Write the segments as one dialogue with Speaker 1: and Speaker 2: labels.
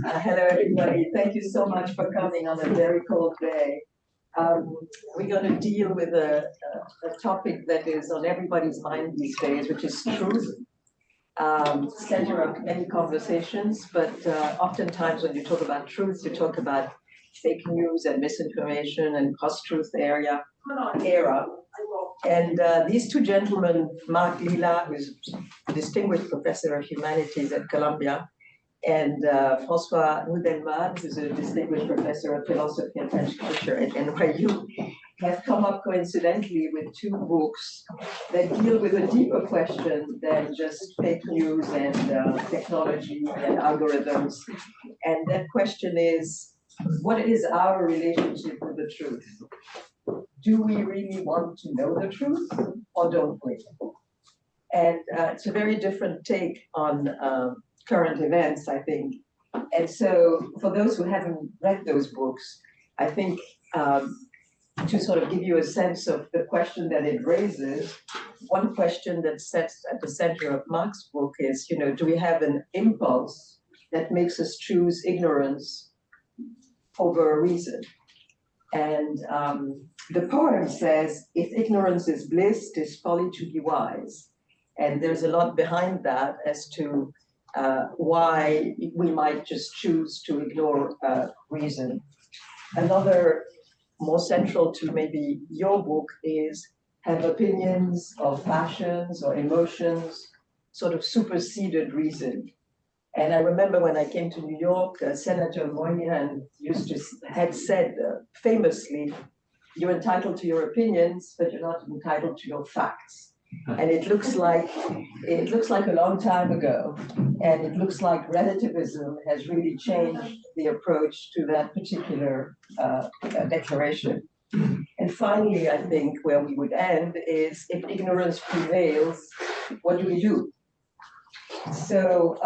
Speaker 1: Hello, everybody. Thank you so much for coming on a very cold day. We're going to deal with a topic that is on everybody's mind these days, which is truth. Center of many conversations, but oftentimes when you talk about truth, you talk about fake news and misinformation and post-truth era. And these two gentlemen, Marc Lilla, who's a distinguished professor of humanities at Columbia, and François Nudelman, who's a distinguished professor of philosophy and French culture at NYU, have come up coincidentally with two books that deal with a deeper question than just fake news and technology and algorithms. And that question is, what is our relationship with the truth? Do we really want to know the truth, or don't we? And it's a very different take on current events, I think. And so for those who haven't read those books, I think to sort of give you a sense of the question that it raises, one question that sits at the center of Marc's book is, do we have an impulse that makes us choose ignorance over reason? And the poem says, if ignorance is bliss, 'tis folly to be wise. And there's a lot behind that as to why we might just choose to ignore reason. Another more central to maybe your book is, have opinions or passions or emotions sort of superseded reason? And I remember when I came to New York, Senator Moynihan had said famously, you're entitled to your opinions, but you're not entitled to your facts. And it looks like a long time ago, and it looks like relativism has really changed the approach to that particular declaration. And finally, I think where we would end is, if ignorance prevails, what do we do? So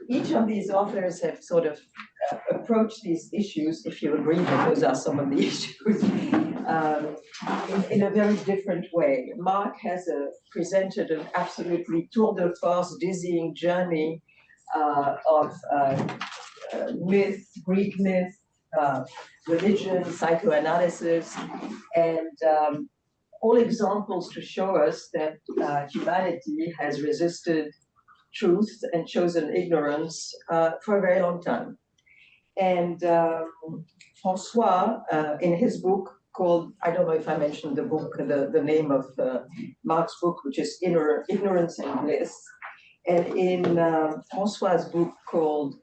Speaker 1: each of these authors have sort of approached these issues, if you agree that those are some of the issues, in a very different way. Marc has presented an absolutely tour de force, dizzying journey of myth, Greek myth, religion, psychoanalysis, and all examples to show us that humanity has resisted truth and chosen ignorance for a very long time. And François, in his book called, I don't know if I mentioned the book, the name of Marc's book, which is Ignorance and Bliss. And in François' book called,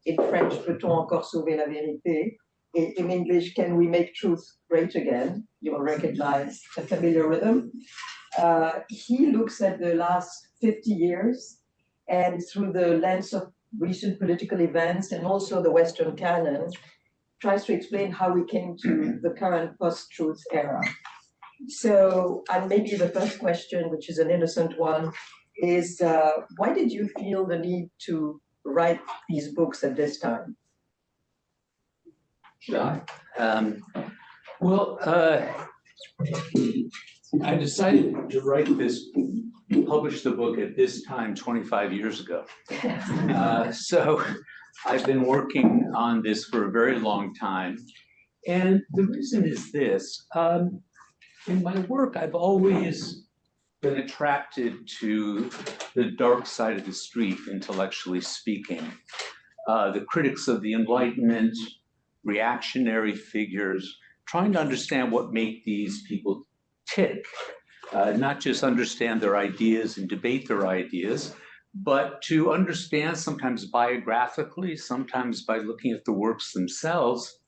Speaker 1: in French, Peut-on encore sauver la vérité? In English, Can we make truth great again? You will recognize a familiar rhythm. He looks at the last 50 years and through the lens of recent political events and also the Western canon, tries to explain how we came to the current post-truth era. So, and maybe the first question, which is an innocent one, is why did you feel the need to write these books at this time?
Speaker 2: Sure. I decided to publish the book at this time 25 years ago. So I've been working on this for a very long time. And the reason is this. In my work, I've always been attracted to the dark side of the street, intellectually speaking. The critics of the Enlightenment, reactionary figures, trying to understand what make these people tick, not just understand their ideas and debate their ideas, but to understand sometimes biographically, sometimes by looking at the works themselves,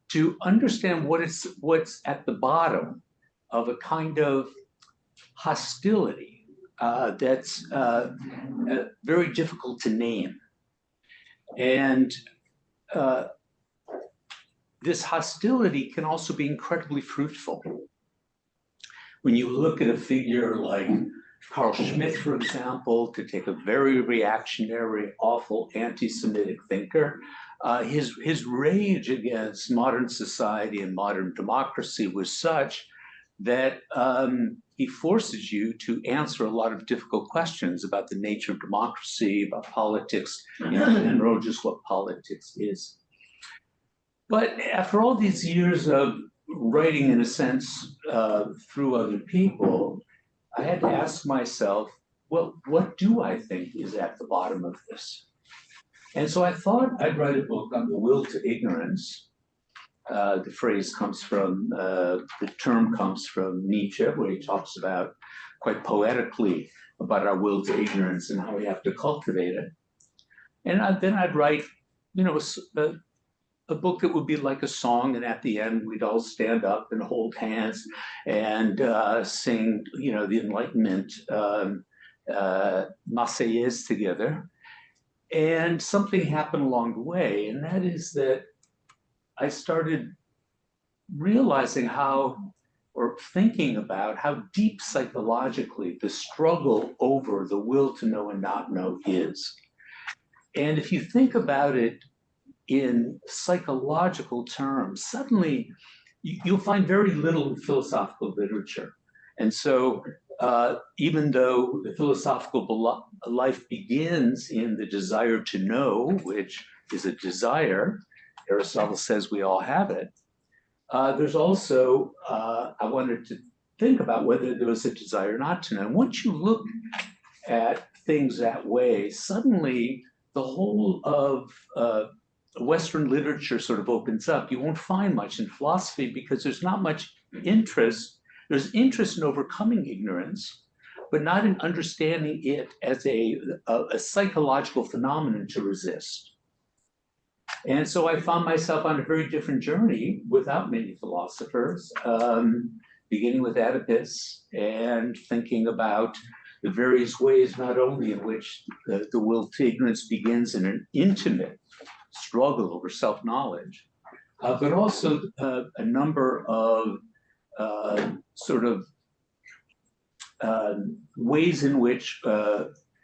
Speaker 2: to understand what's at the bottom of a kind of hostility that's very difficult to name. And this hostility can also be incredibly fruitful. When you look at a figure like Carl Schmitt, for example, to take a very reactionary, awful anti-Semitic thinker, his rage against modern society and modern democracy was such that he forces you to answer a lot of difficult questions about the nature of democracy, about politics, in general, just what politics is. But after all these years of writing, in a sense, through other people, I had to ask myself, well, what do I think is at the bottom of this? And so I thought I'd write a book on the will to ignorance. The phrase comes from, the term comes from Nietzsche, where he talks about, quite poetically, about our will to ignorance and how we have to cultivate it. And then I'd write, you know, a book that would be like a song, and at the end we'd all stand up and hold hands and sing, you know, the Enlightenment Marseillaise together. And something happened along the way, and that is that I started realizing how, or thinking about how deep psychologically the struggle over the will to know and not know is. And if you think about it in psychological terms, suddenly you'll find very little philosophical literature. And so even though the philosophical life begins in the desire to know, which is a desire, Aristotle says we all have it, there's also, I wanted to think about whether there was a desire not to know. And once you look at things that way, suddenly the whole of Western literature sort of opens up. You won't find much in philosophy because there's not much interest. There's interest in overcoming ignorance, but not in understanding it as a psychological phenomenon to resist. And so I found myself on a very different journey without many philosophers, beginning with Oedipus and thinking about the various ways not only in which the will to ignorance begins in an intimate struggle over self-knowledge, but also a number of ways in which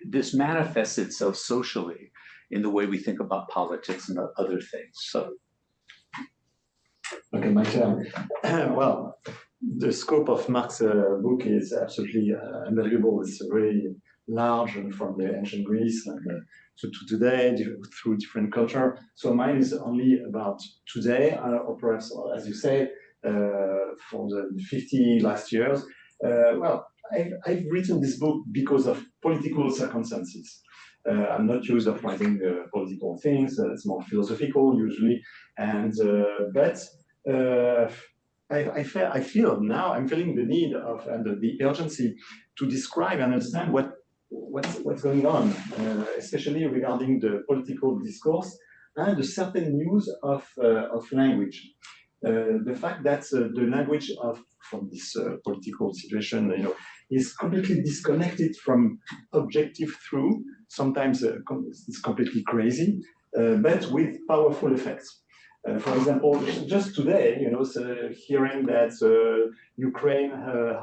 Speaker 2: this manifests itself socially in the way we think about politics and other things. So,
Speaker 3: okay, my turn. Well, the scope of Mark's book is absolutely unbelievable. It's very large, and from the ancient Greece and to today, through different culture. So mine is only about today, or perhaps, as you say, for the 50 last years. Well, I've written this book because of political circumstances. I'm not used of writing political things. It's more philosophical usually, and but I feel now I'm feeling the need of and the urgency to describe and understand what's going on, especially regarding the political discourse and a certain use of language. The fact that the language from this political situation, you know, is completely disconnected from objective truth. Sometimes it's completely crazy, but with powerful effects. For example, just today, you know, hearing that Ukraine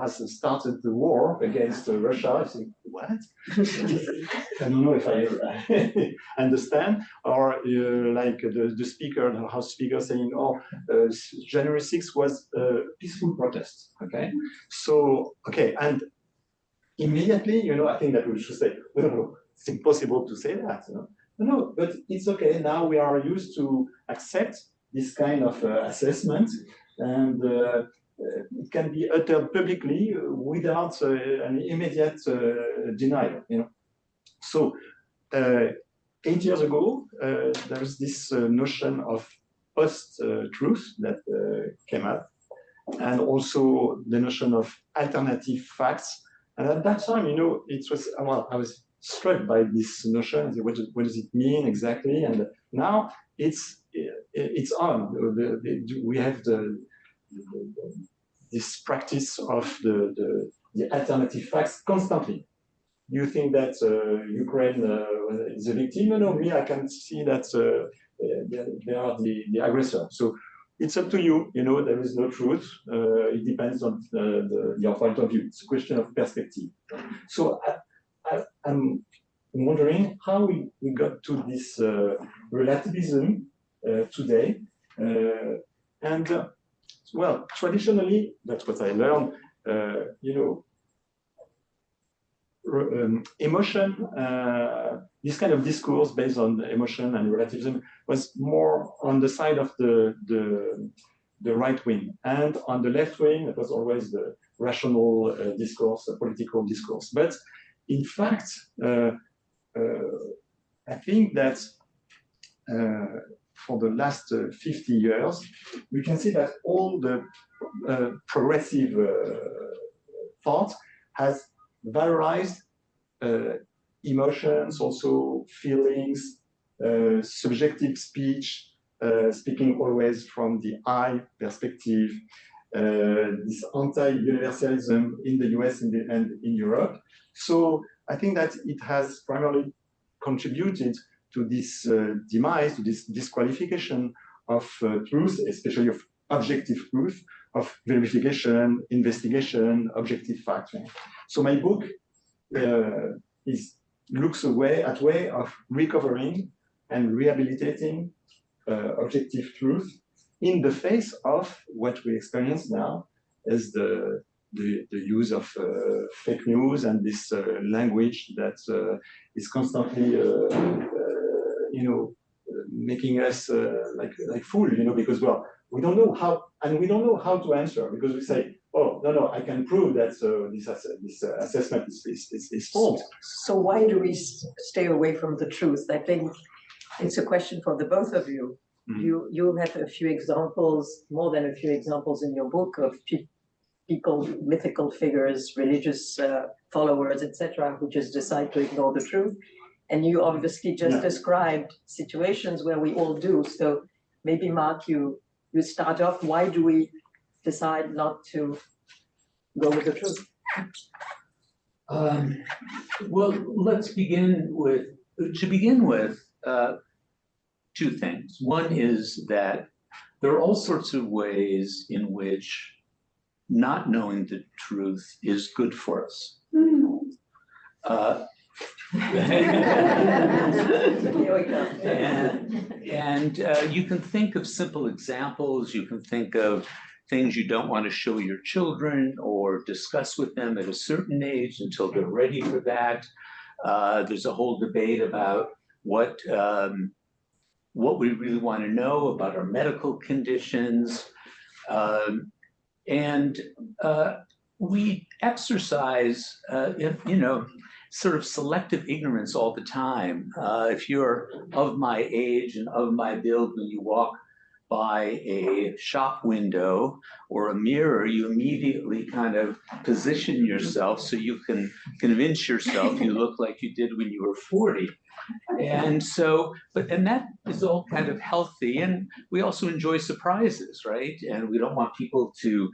Speaker 3: has started the war against Russia, I think, what? I don't know if I understand. Or like the speaker, the House Speaker saying, oh, January 6th was a peaceful protest, okay? So, okay, and immediately, you know, I think that we should say, no, it's impossible to say that, you know? No, but it's okay. Now we are used to accept this kind of assessment, and it can be uttered publicly without an immediate denial. You know, so 8 years ago there was this notion of post-truth that came up, and also the notion of alternative facts. And at that time, you know, it was well, I was struck by this notion. What does it mean exactly? And now it's on. We have this practice of the alternative facts constantly. You think that Ukraine is a victim? No, me, I can see that they are the aggressor. So it's up to you. You know, there is no truth. It depends on your point of view. It's a question of perspective. So I'm wondering how we got to this relativism today. And well, traditionally, that's what I learned. You know, emotion, this kind of discourse based on emotion and relativism was more on the side of the right wing. And on the left wing, it was always the rational discourse, the political discourse. But in fact, I think that for the last 50 years, we can see that all the progressive thought has valorized emotions, also feelings, subjective speech, speaking always from the I perspective, this anti-universalism in the US and in Europe. So I think that it has primarily contributed to this demise, to this disqualification of truth, especially of objective truth, of verification, investigation, objective facting. So my book looks at way of recovering and rehabilitating objective truth in the face of what we experience now as the use of fake news and this language that is constantly, making us like fool, because we don't know how, and we don't know how to answer, because we say, oh no, I can prove that this assessment is false.
Speaker 1: So why do we stay away from the truth? I think it's a question for the both of you. Mm-hmm. You have a few examples, more than a few examples in your book of people, mythical figures, religious followers, etc., who just decide to ignore the truth. And you obviously just described situations where we all do. So maybe, Mark, you start off. Why do we decide not to go with the truth?
Speaker 2: Well, let's begin with two things. One is that there are all sorts of ways in which not knowing the truth is good for us. And you can think of simple examples. You can think of things you don't want to show your children or discuss with them at a certain age until they're ready for that. There's a whole debate about what we really want to know about our medical conditions. And we exercise, sort of selective ignorance all the time. If you're of my age and of my build, when you walk by a shop window or a mirror, you immediately kind of position yourself so you can convince yourself you look like you did when you were 40. And so, and that is all kind of healthy. And we also enjoy surprises, right? And we don't want people to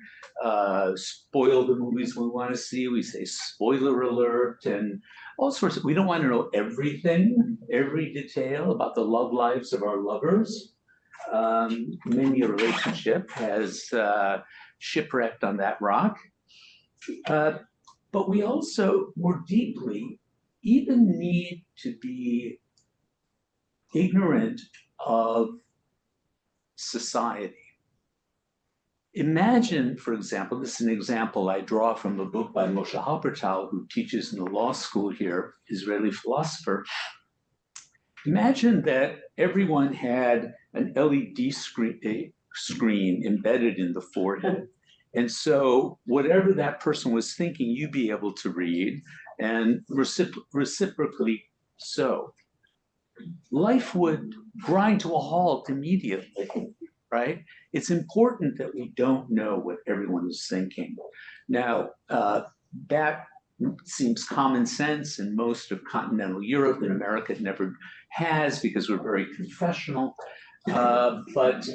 Speaker 2: spoil the movies we want to see. We say spoiler alert and all sorts of, we don't want to know everything, every detail about the love lives of our lovers. Many a relationship has shipwrecked on that rock. But we also more deeply even need to be ignorant of society. Imagine, for example, this is an example I draw from a book by Moshe Halbertal, who teaches in the law school here, Israeli philosopher. Imagine that everyone had an LED screen embedded in the forehead. And so whatever that person was thinking, you'd be able to read, and reciprocally so. Life would grind to a halt immediately, right? It's important that we don't know what everyone is thinking. Now, that seems common sense in most of continental Europe. In America, it never has, because we're very confessional. But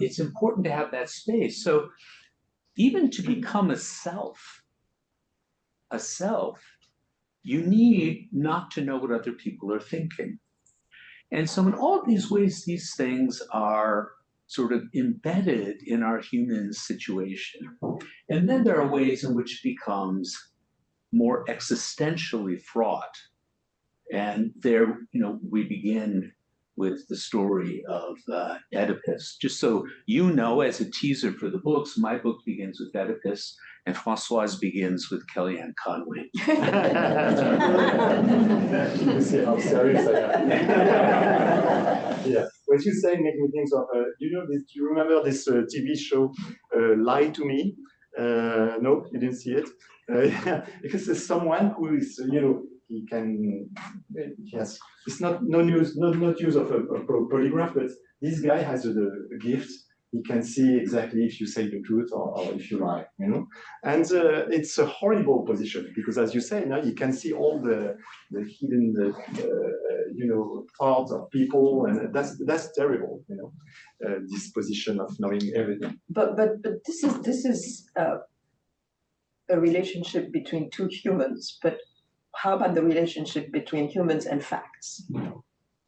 Speaker 2: it's important to have that space. So even to become a self, you need not to know what other people are thinking. And so in all these ways, these things are sort of embedded in our human situation. And then there are ways in which it becomes more existentially fraught. And there, we begin with the story of Oedipus. Just so you know, as a teaser for the books, my book begins with Oedipus, and Françoise begins with Kellyanne Conway.
Speaker 3: You see how serious I am. Yeah, what you say makes me think of, do you remember this TV show, Lie to Me? No, you didn't see it? Yeah, because there's someone who is, he has, it's not use of a polygraph, but this guy has a gift. He can see exactly if you say the truth or if you lie, and it's a horrible position because, as you say, you can see all the hidden, thoughts of people, and that's terrible, this position of knowing everything.
Speaker 1: But this is a relationship between two humans. But how about the relationship between humans and facts?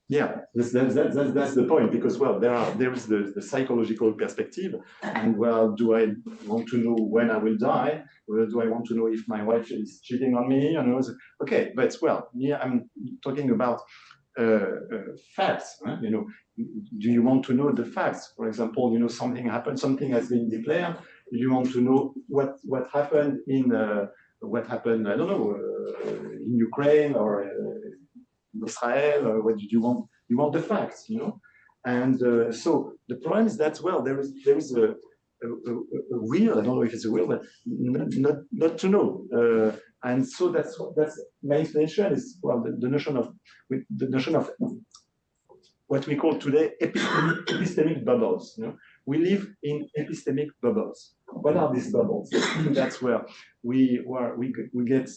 Speaker 3: Yeah, that's the point, because there is the psychological perspective, and do I want to know when I will die? Or do I want to know if my wife is cheating on me? Okay, but I'm talking about facts. Right? Do you want to know the facts? For example, something happened, something has been declared. You want to know what happened in I don't know, in Ukraine or Israel, or what you want? You want the facts, And so the problem is that there is a will. I don't know if it's a will, but not to know. And so that's my explanation is the notion of what we call today epistemic bubbles. We live in epistemic bubbles. What are these bubbles? That's where we get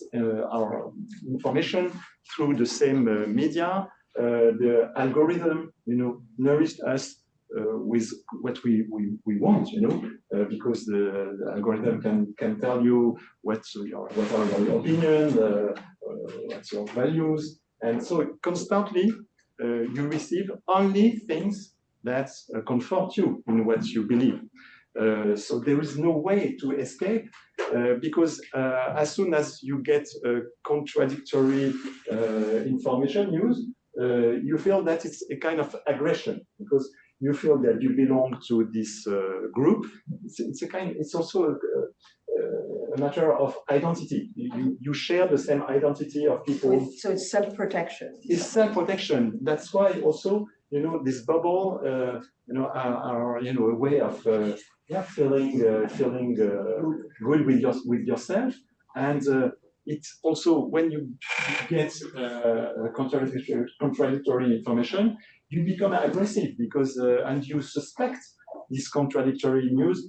Speaker 3: our information through the same media. The algorithm, nourished us with what we want, because the algorithm can tell you what are your opinions, what's your values, and so constantly you receive only things that comfort you in what you believe. So there is no way to escape, because as soon as you get contradictory information news, you feel that it's a kind of aggression, because you feel that you belong to this group. It's also a matter of identity. You share the same identity of people.
Speaker 1: So it's self-protection.
Speaker 3: It's self-protection. That's why also, this bubble, are a way of feeling good with yourself, and it's also when you get contradictory information, you become aggressive because and you suspect this contradictory news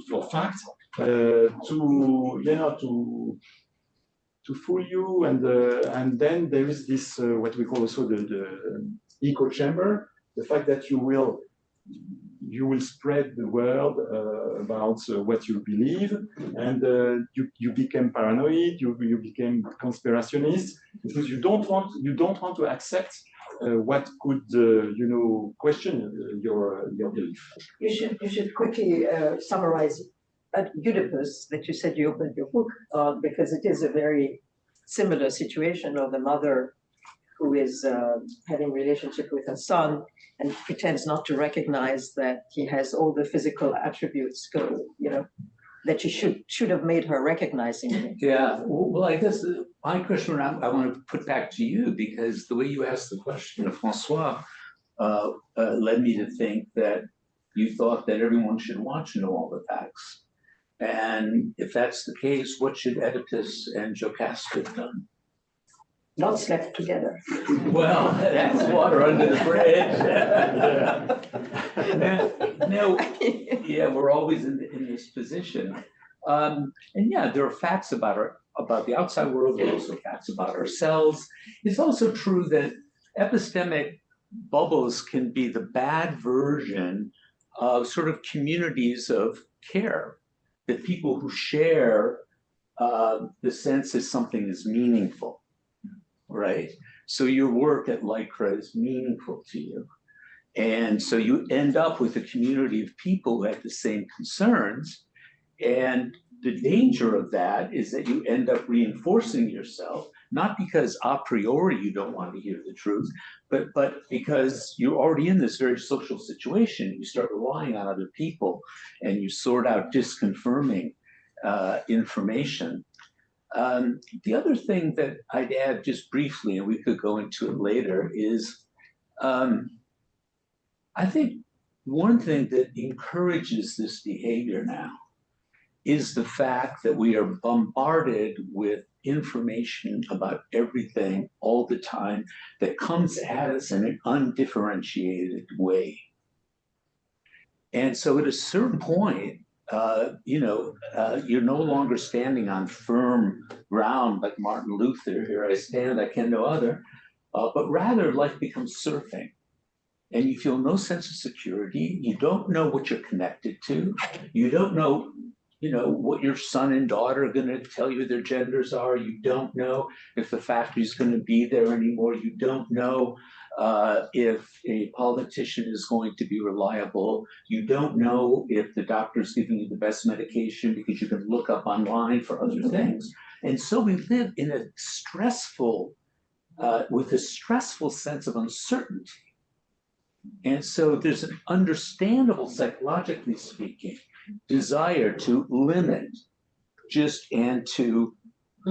Speaker 3: for fact to fool you, and then there is this what we call also the echo chamber, the fact that you will spread the word about what you believe, and you became paranoid, you became conspirationist, because you don't want to accept what could question your belief.
Speaker 1: You should quickly summarize Oedipus that you said you opened your book on, because it is a very similar situation of the mother who is having a relationship with her son and pretends not to recognize that he has all the physical attributes, that you should have made her recognizing him.
Speaker 2: Yeah, well, I guess my question I want to put back to you, because the way you asked the question of François led me to think that you thought that everyone should want to know all the facts. And if that's the case, what should Oedipus and Jocasta have done?
Speaker 1: Not slept together.
Speaker 2: Well, that's water under the bridge. No, yeah, we're always in this position. And yeah, there are facts about the outside world, there are also facts about ourselves. It's also true that epistemic bubbles can be the bad version of sort of communities of care, that people who share the sense that something is meaningful. Right. So your work at Lycra is meaningful to you. And so you end up with a community of people who have the same concerns. And the danger of that is that you end up reinforcing yourself, not because a priori you don't want to hear the truth, but because you're already in this very social situation. You start relying on other people and you sort out disconfirming information. The other thing that I'd add just briefly, and we could go into it later, is I think one thing that encourages this behavior now is the fact that we are bombarded with information about everything all the time that comes at us in an undifferentiated way. And so at a certain point, you're no longer standing on firm ground like Martin Luther, here I stand, I can no other, but rather life becomes surfing. And you feel no sense of security. You don't know what you're connected to. You don't know, what your son and daughter are going to tell you their genders are. You don't know if the factory's going to be there anymore. You don't know if a politician is going to be reliable. You don't know if the doctor's giving you the best medication because you can look up online for other things. And so we live in a with a stressful sense of uncertainty. And so there's an understandable, psychologically speaking, desire to limit and to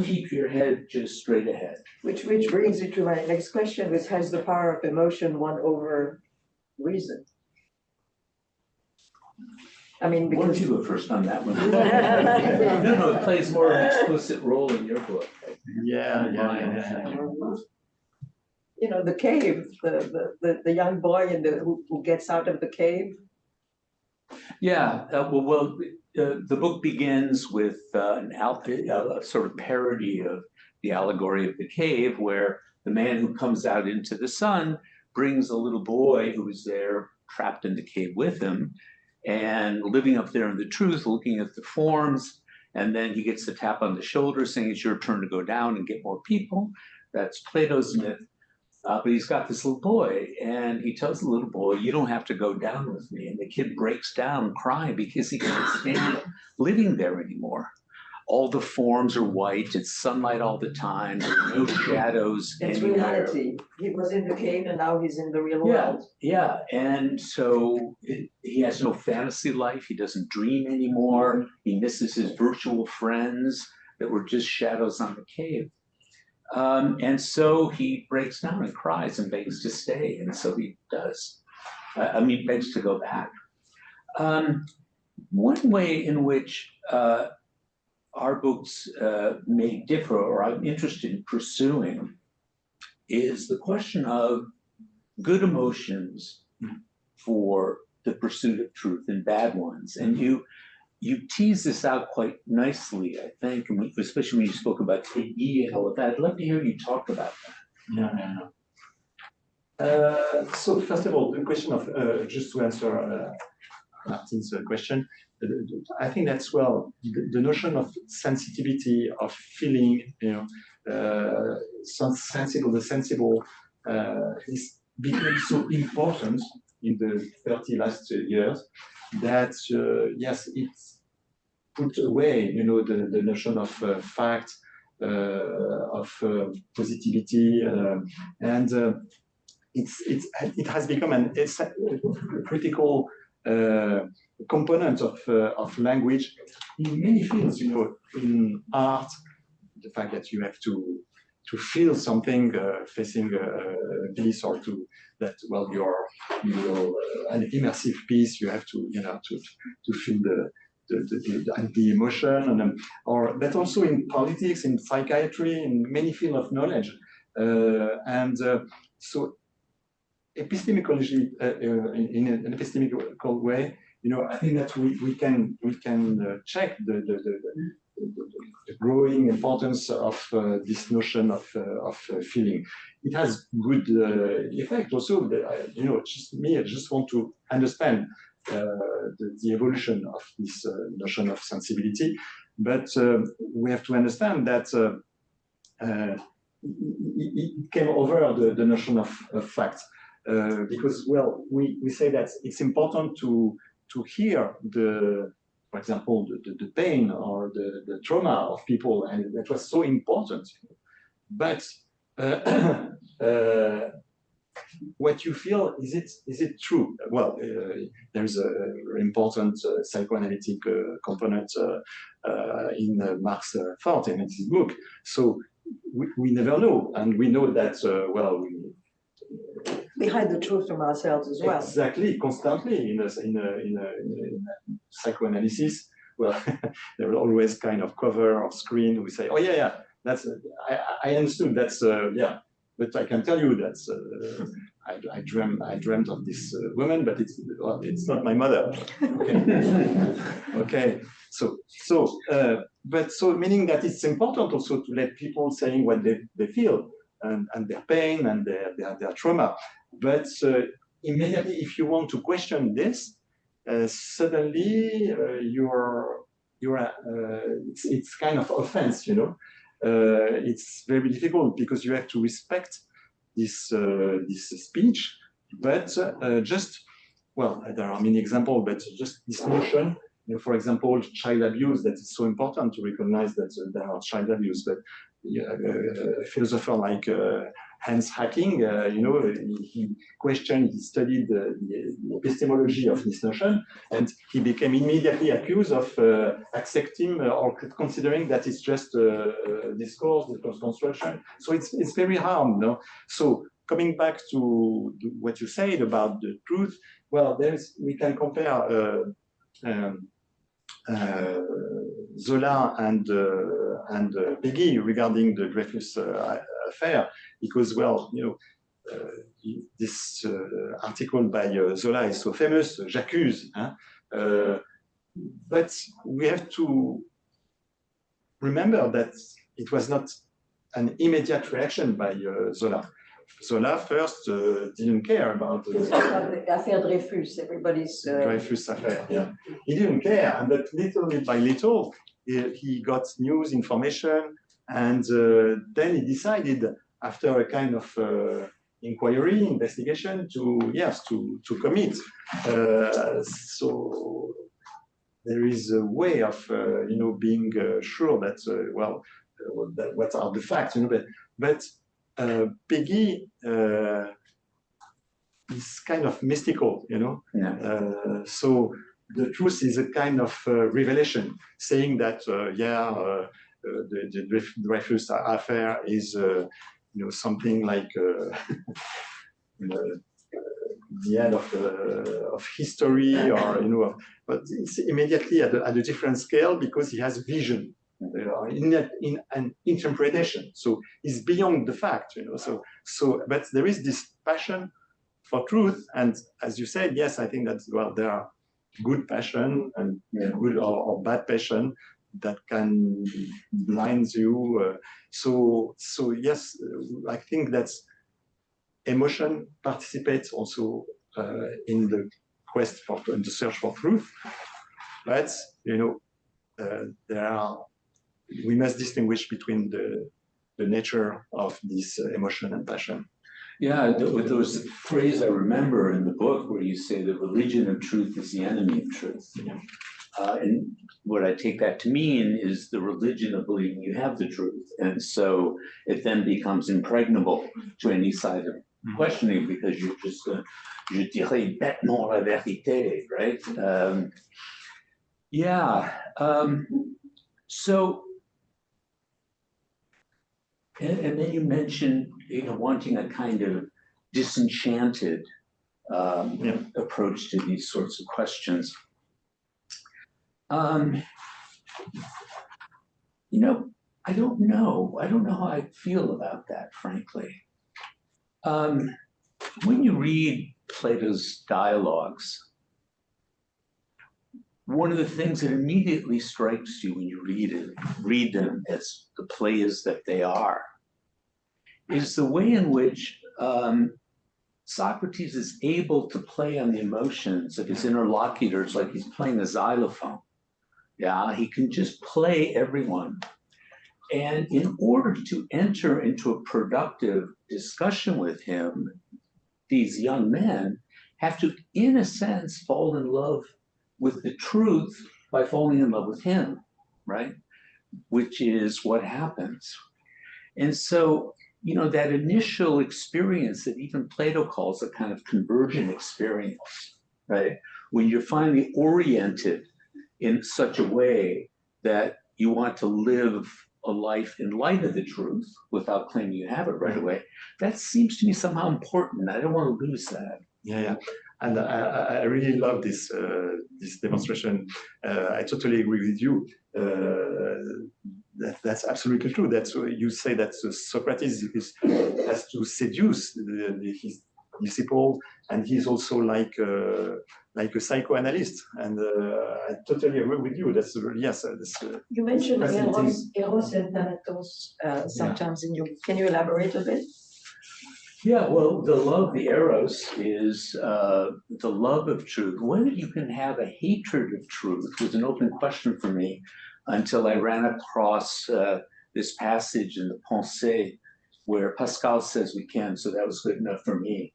Speaker 2: keep your head just straight ahead.
Speaker 1: Which brings me to my next question, which has the power of emotion won over reason? I mean,
Speaker 2: Why don't you go first on that one? No, it plays more of an explicit role in your book.
Speaker 3: Yeah.
Speaker 1: The cave, the young boy who gets out of the cave.
Speaker 2: Yeah, the book begins with a sort of parody of the allegory of the cave, where the man who comes out into the sun brings a little boy who is there trapped in the cave with him and living up there in the truth, looking at the forms. And then he gets the tap on the shoulder saying, it's your turn to go down and get more people. That's Plato's myth. But he's got this little boy, and he tells the little boy, you don't have to go down with me. And the kid breaks down crying because he can't stand living there anymore. All the forms are white, it's sunlight all the time, there are no shadows
Speaker 1: It's
Speaker 2: anywhere.
Speaker 1: reality. He was in the cave and now he's in the real world.
Speaker 2: Yeah, and so he has no fantasy life, he doesn't dream anymore, he misses his virtual friends that were just shadows on the cave. And so he breaks down and cries and begs to stay, and so he does. Begs to go back. One way in which our books may differ, or I'm interested in pursuing, is the question of good emotions for the pursuit of truth and bad ones. And you tease this out quite nicely, I think, especially when you spoke about TE and all of that. I'd love to hear you talk about that.
Speaker 3: Yeah. So first of all, the question of, just to answer Martin's question, I think that's, the notion of sensitivity, of feeling, the sensible is becoming so important in the 30 last years that, yes, it's put away, the notion of fact, of positivity, and it has become a critical component of language in many fields, in art, the fact that you have to feel something facing a piece, or you're an immersive piece, you have to feel the emotion, but also in politics, in psychiatry, in many fields of knowledge, so epistemology, in an epistemical way, I think that we can check the growing importance of this notion of feeling. It has good effect also. I just want to understand the evolution of this notion of sensibility, but we have to understand that it came over the notion of fact, because we say that it's important to hear for example, the pain or the trauma of people, and that was so important but what you feel, is it true? Well, there's a very important psychoanalytic component in Mark's thought and in his book. So we never know, and we know that
Speaker 1: We hide the truth from ourselves as well.
Speaker 3: exactly, constantly in psychoanalysis. Well, there are always kind of cover or screen. We say, oh yeah, that's I understood. That's yeah. But I can tell you that I dreamt of this woman, but it's not my mother. Okay. Okay. So meaning that it's important also to let people saying what they feel and their pain and their trauma. But immediately, if you want to question this, suddenly it's kind of offense, you know. It's very difficult because you have to respect this speech, but there are many examples, but just this notion, you know, for example, child abuse, that is so important to recognize that there are child abuse, but a philosopher like Hans Hacking, you know, he questioned, he studied the epistemology of this notion, and he became immediately accused of accepting or considering that it's just discourse construction. So it's very harm, no? So coming back to what you said about the truth, well, we can compare Zola and Peggy regarding the Dreyfus affair, because, well, you know, this article by Zola is so famous, J'accuse. But we have to remember that it was not an immediate reaction by Zola. Zola first didn't care about the
Speaker 1: Affaire Dreyfus, everybody's
Speaker 3: Dreyfus affair. Yeah, he didn't care, and that little by little he got news information, and then he decided, after a kind of investigation, to commit. So there is a way of you know, being sure that what are the facts, you know, but Peggy is kind of mystical, you know.
Speaker 2: Yeah.
Speaker 3: So the truth is a kind of revelation, saying that the Dreyfus affair is you know, something like the end of history, or you know, but it's immediately at a different scale because he has vision. In an interpretation, so it's beyond the fact, you know. So, but there is this passion for truth, and as you said, yes, I think that, well, there are good passion and good or bad passion that can blind you. So yes, I think that emotion participates also in the in the search for truth, but you know, we must distinguish between the nature of this emotion and passion.
Speaker 2: Yeah, with those phrase I remember in the book where you say the religion of truth is the enemy of truth.
Speaker 3: Yeah.
Speaker 2: And what I take that to mean is the religion of believing you have the truth. And so it then becomes impregnable to any side of questioning, because you're just, je dirais bêtement la vérité, right? So, and then you mentioned, you know, wanting a kind of disenchanted approach to these sorts of questions. You know, I don't know how I feel about that, frankly. When you read Plato's dialogues, one of the things that immediately strikes you when you read them as the plays that they are, is the way in which Socrates is able to play on the emotions of his interlocutors like he's playing a xylophone. Yeah, he can just play everyone. And in order to enter into a productive discussion with him, these young men have to, in a sense, fall in love with the truth by falling in love with him, right? Which is what happens. And so, you know, that initial experience that even Plato calls a kind of conversion experience, right? When you're finally oriented in such a way that you want to live a life in light of the truth without claiming you have it right away, that seems to me somehow important. I don't want to lose that.
Speaker 3: Yeah. And I really love this this demonstration. I totally agree with you. That's absolutely true. That's you say that Socrates has to seduce his disciple, and he's also like a psychoanalyst. And I totally agree with you. That's yes. That's,
Speaker 1: You mentioned
Speaker 3: fascinating.
Speaker 1: Eros and Thanatos sometimes in your. Can you elaborate a bit?
Speaker 2: Yeah, well, the eros is the love of truth. Whether you can have a hatred of truth was an open question for me until I ran across this passage in the Pensées where Pascal says we can, so that was good enough for me.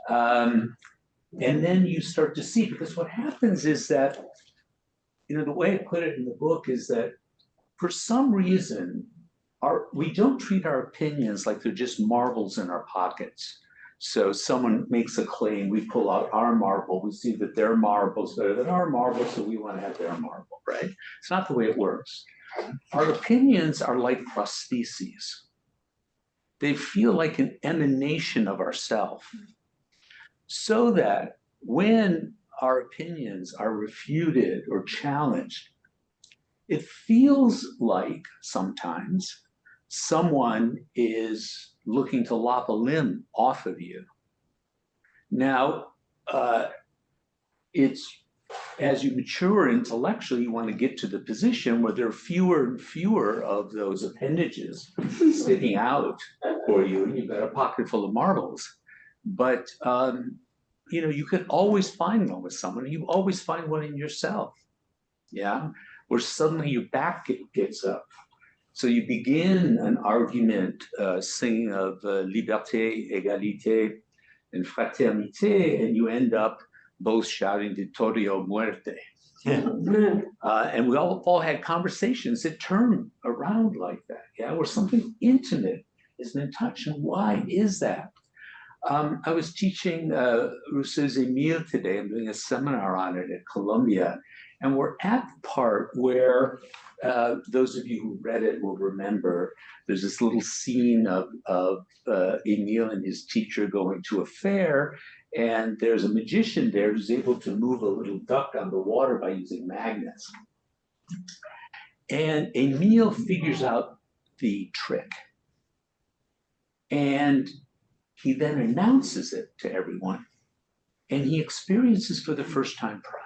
Speaker 2: And then you start to see, because what happens is that, you know, the way I put it in the book is that for some reason, we don't treat our opinions like they're just marbles in our pockets. So someone makes a claim, we pull out our marble, we see that their marble's better than our marble, so we want to have their marble, right? It's not the way it works. Our opinions are like prostheses. They feel like an emanation of ourself. So that when our opinions are refuted or challenged, it feels like sometimes someone is looking to lop a limb off of you. Now, it's as you mature intellectually, you want to get to the position where there are fewer and fewer of those appendages sticking out for you, and you've got a pocket full of marbles. But you know, you can always find one with someone. You always find one in yourself, yeah, where suddenly your back gets up. So you begin an argument singing of liberté, égalité, and fraternité, and you end up both shouting "Victoria o Muerte." And we all had conversations that turn around like that, yeah, where something intimate is in touch. And why is that? I was teaching Rousseau's Emile today. I'm doing a seminar on it at Columbia. And we're at the part where those of you who read it will remember there's this little scene of Emile and his teacher going to a fair, and there's a magician there who's able to move a little duck on the water by using magnets. And Emile figures out the trick. And he then announces it to everyone. And he experiences for the first time pride.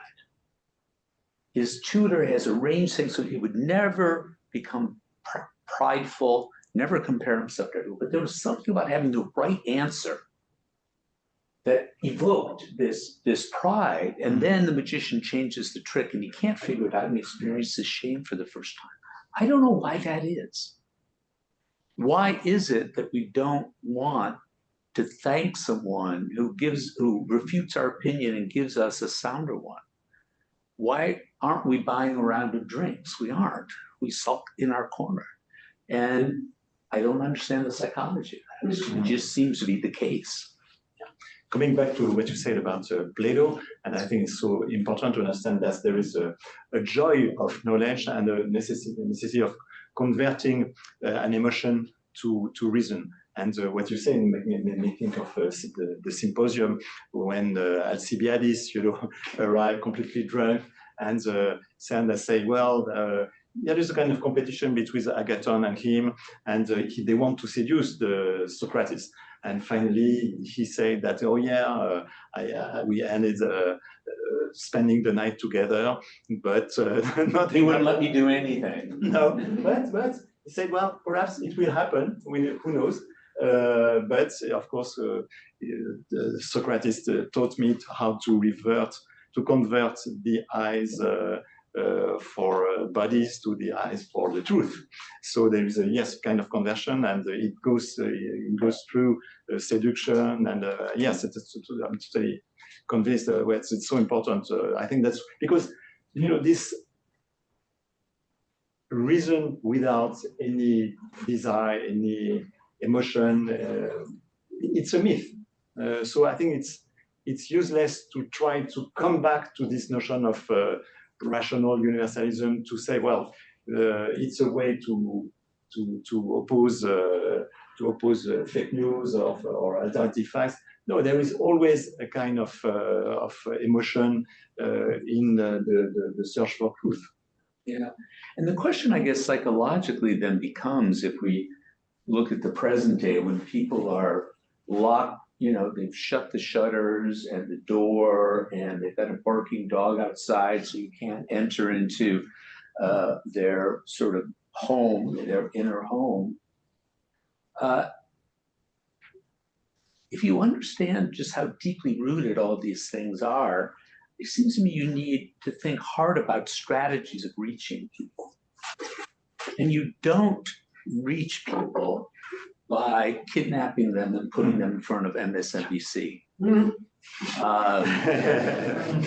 Speaker 2: His tutor has arranged things so he would never become prideful, never compare himself to everyone. But there was something about having the right answer that evoked this pride. And then the magician changes the trick and he can't figure it out and he experiences shame for the first time. I don't know why that is. Why is it that we don't want to thank someone who refutes our opinion and gives us a sounder one? Why aren't we buying a round of drinks? We aren't. We sulk in our corner. And I don't understand the psychology of that. It just seems to be the case.
Speaker 3: Yeah. Coming back to what you said about Plato, and I think it's so important to understand that there is a joy of knowledge and a necessity of converting an emotion to reason. And what you say made me think of the symposium when Alcibiades, arrived completely drunk, and Sanda say, well, there is a kind of competition between Agathon and him, and they want to seduce the Socrates. And finally, he said that, oh yeah, we ended spending the night together, but
Speaker 2: he wouldn't let me do anything.
Speaker 3: No, but he said, well, perhaps it will happen. Who knows? But of course, Socrates taught me how to convert the eyes for bodies to the eyes for the truth. So there is a kind of conversion, and it goes through seduction, and yes, I'm totally convinced. It's so important. I think that's because this reason without any desire, any emotion. It's a myth. So I think it's useless to try to come back to this notion of rational universalism to say, well, it's a way to oppose fake news or alternative facts. No, there is always a kind of emotion in the search for truth.
Speaker 2: Yeah, and the question, I guess, psychologically then becomes, if we look at the present day, when people are locked, they've shut the shutters and the door, and they've got a barking dog outside, so you can't enter into their sort of home, their inner home. If you understand just how deeply rooted all these things are, it seems to me you need to think hard about strategies of reaching people. And you don't reach people by kidnapping them and putting them in front of MSNBC.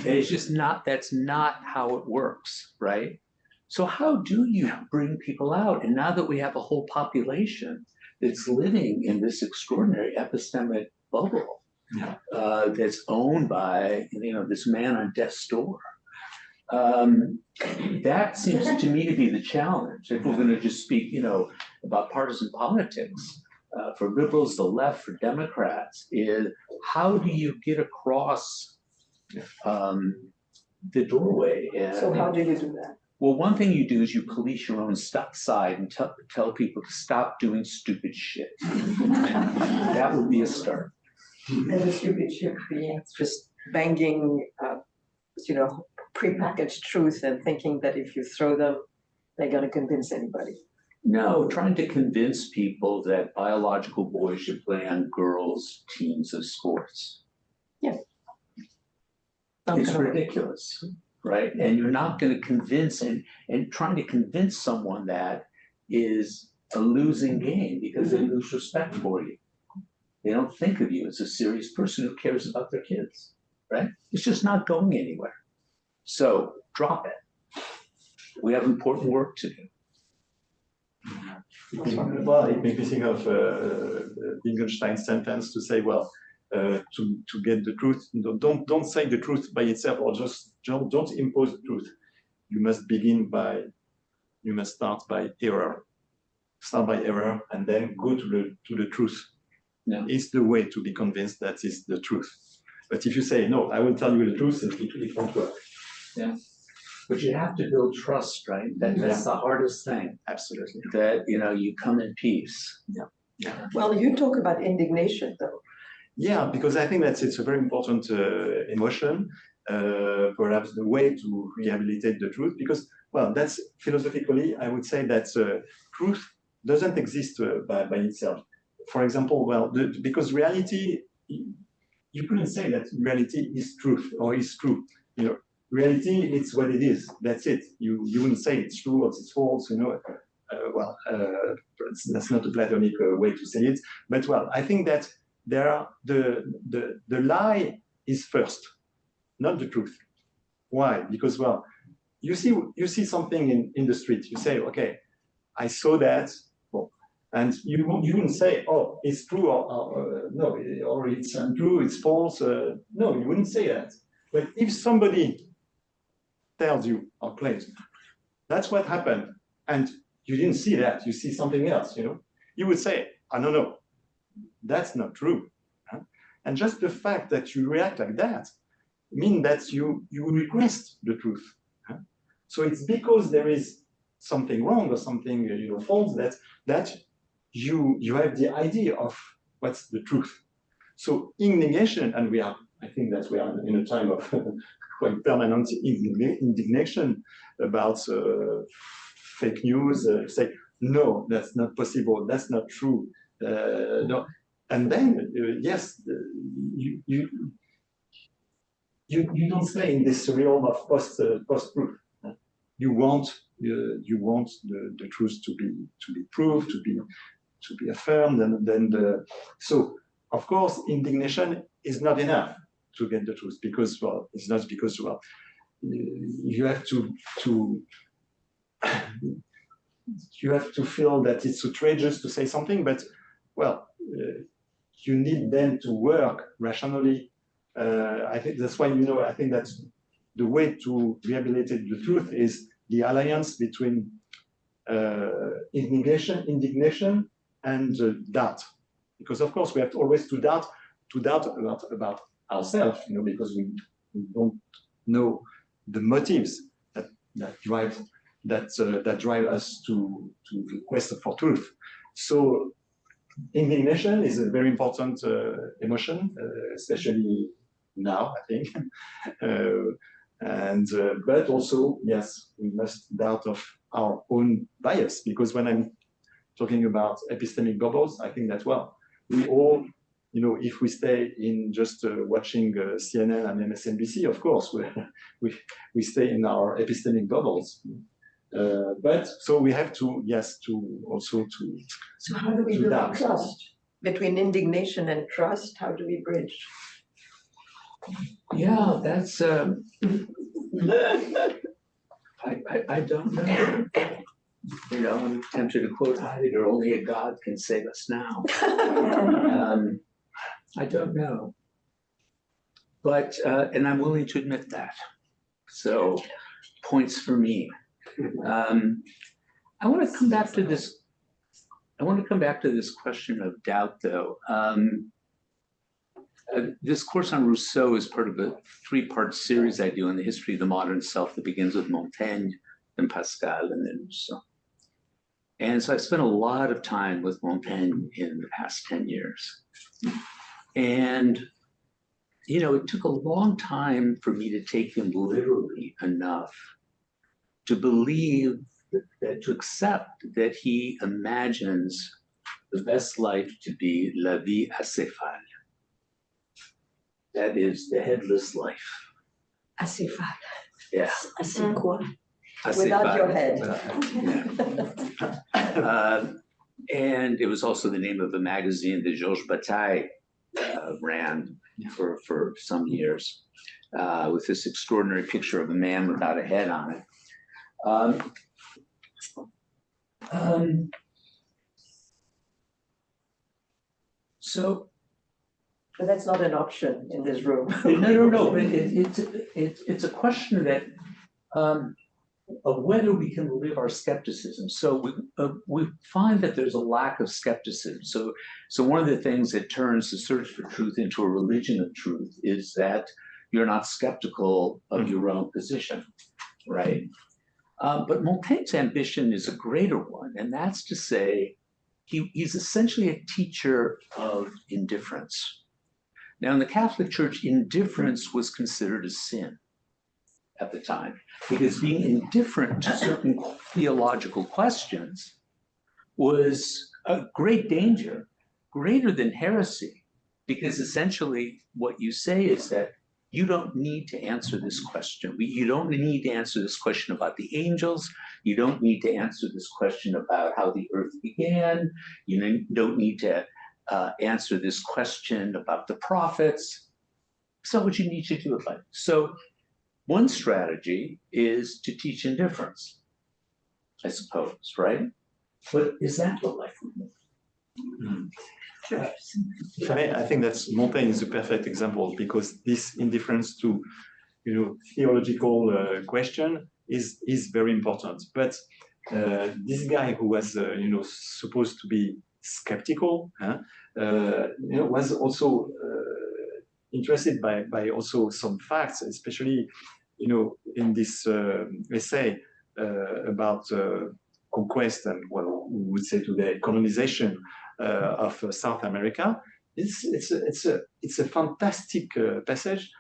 Speaker 2: It's just not, that's not how it works, right? So how do you bring people out? And now that we have a whole population that's living in this extraordinary epistemic bubble, that's owned by this man on death's door, that seems to me to be the challenge. If we're going to just speak, about partisan politics, for liberals, the left, for Democrats, is how do you get across the doorway?
Speaker 1: So how do you do that?
Speaker 2: Well, one thing you do is you police your own side and tell people to stop doing stupid shit. That would be a start.
Speaker 1: And the stupid shit being just banging, prepackaged truth and thinking that if you throw them, they're going to convince anybody.
Speaker 2: No, trying to convince people that biological boys should play on girls' teams of sports.
Speaker 1: Yeah.
Speaker 2: It's ridiculous, right? And you're not going to convince, and trying to convince someone that is a losing game because they lose respect for you. They don't think of you as a serious person who cares about their kids, right? It's just not going anywhere. So drop it. We have important work to do.
Speaker 3: Well, it makes me think of Wittgenstein's sentence to say, well, to get the truth, don't say the truth by itself, or just don't impose the truth. You must start by error. Start by error and then go to the truth.
Speaker 2: Yeah.
Speaker 3: It's the way to be convinced that is the truth. But if you say, no, I will tell you the truth, it won't work.
Speaker 2: Yeah. But you have to build trust, right? That's the hardest thing.
Speaker 3: Absolutely.
Speaker 2: That, you come in peace.
Speaker 3: Yeah.
Speaker 1: Well, you talk about indignation, though.
Speaker 3: Yeah, because I think it's a very important emotion, perhaps the way to rehabilitate the truth, because, well, that's philosophically, I would say that truth doesn't exist by itself. For example, because reality, you couldn't say that reality is truth or is true. Reality, it's what it is. That's it. You wouldn't say it's true or it's false. That's not a Platonic way to say it. But I think that the lie is first, not the truth. Why? Because you see something in the street. You say, okay, I saw that. And you wouldn't say, oh, it's true or no, or it's untrue, it's false. No, you wouldn't say that. But if somebody tells you or claims, that's what happened, and you didn't see that, you see something else, you would say, oh, no, that's not true. And just the fact that you react like that means that you request the truth. So it's because there is something wrong or something false that you have the idea of what's the truth. So indignation, and I think that we are in a time of quite permanent indignation about fake news, say, no, that's not possible, that's not true. No. And then, yes, you don't stay in this realm of post-truth. You want the truth to be proved, to be affirmed, and then so of course indignation is not enough to get the truth, because it's not because you have to you have to feel that it's outrageous to say something, but well, you need then to work rationally. I think that's why, I think that's the way to rehabilitate the truth is the alliance between indignation and doubt. Because of course we have to always to doubt about ourselves, because we don't know the motives that drive us to the quest for truth. So indignation is a very important emotion, especially now, I think. But also, yes, we must doubt of our own bias, because when I'm talking about epistemic bubbles, I think that, well, we all, if we stay in just watching CNN and MSNBC, of course, we stay in our epistemic bubbles. But so we have to, yes,
Speaker 1: So how do we build
Speaker 3: doubt.
Speaker 1: trust between indignation and trust? How do we bridge?
Speaker 2: Yeah, that's I don't know. I'm tempted to quote Heidegger, only a God can save us now. I don't know. But, and I'm willing to admit that. So, points for me. I want to come back to this. I want to come back to this question of doubt, though. This course on Rousseau is part of a three-part series I do on the history of the modern self that begins with Montaigne, then Pascal, and then Rousseau. And so I spent a lot of time with Montaigne in the past 10 years. And, it took a long time for me to take him literally enough to believe to accept that he imagines the best life to be la vie acéphale. That is the headless life.
Speaker 1: Acéphale.
Speaker 2: Yeah.
Speaker 1: Assez quoi? Without your head.
Speaker 2: Yeah. And it was also the name of a magazine that Georges Bataille ran for some years, with this extraordinary picture of a man without a head on it.
Speaker 1: But that's not an option in this room.
Speaker 2: No. But it's a question that of whether we can live our skepticism. So we find that there's a lack of skepticism. So one of the things that turns the search for truth into a religion of truth is that you're not skeptical of your own position, right? But Montaigne's ambition is a greater one, and that's to say he's essentially a teacher of indifference. Now, in the Catholic Church, indifference was considered a sin at the time, because being indifferent to certain theological questions was a great danger, greater than heresy, because essentially what you say is that you don't need to answer this question. You don't need to answer this question about the angels. You don't need to answer this question about how the earth began. You don't need to answer this question about the prophets. It's not what you need to do with life. So one strategy is to teach indifference, I suppose, right? But is that the life we live?
Speaker 3: I think that Montaigne is a perfect example, because this indifference to, theological question is very important. But this guy who was, supposed to be skeptical, was also interested by also some facts, especially, in this essay about conquest and what we would say today colonization of South America. It's a fantastic passage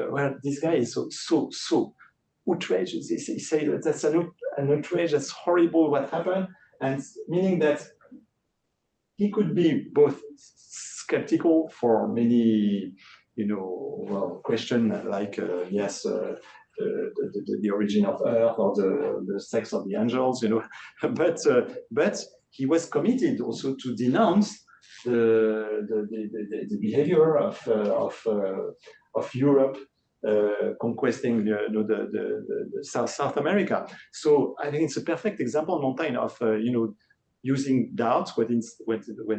Speaker 3: where this guy is so outraged. He says that that's an outrage, that's horrible what happened, and meaning that he could be both skeptical for many, question like the origin of Earth or the sex of the angels, but he was committed also to denounce the behavior of Europe conquesting the South America. So I think it's a perfect example, Montaigne, of using doubt when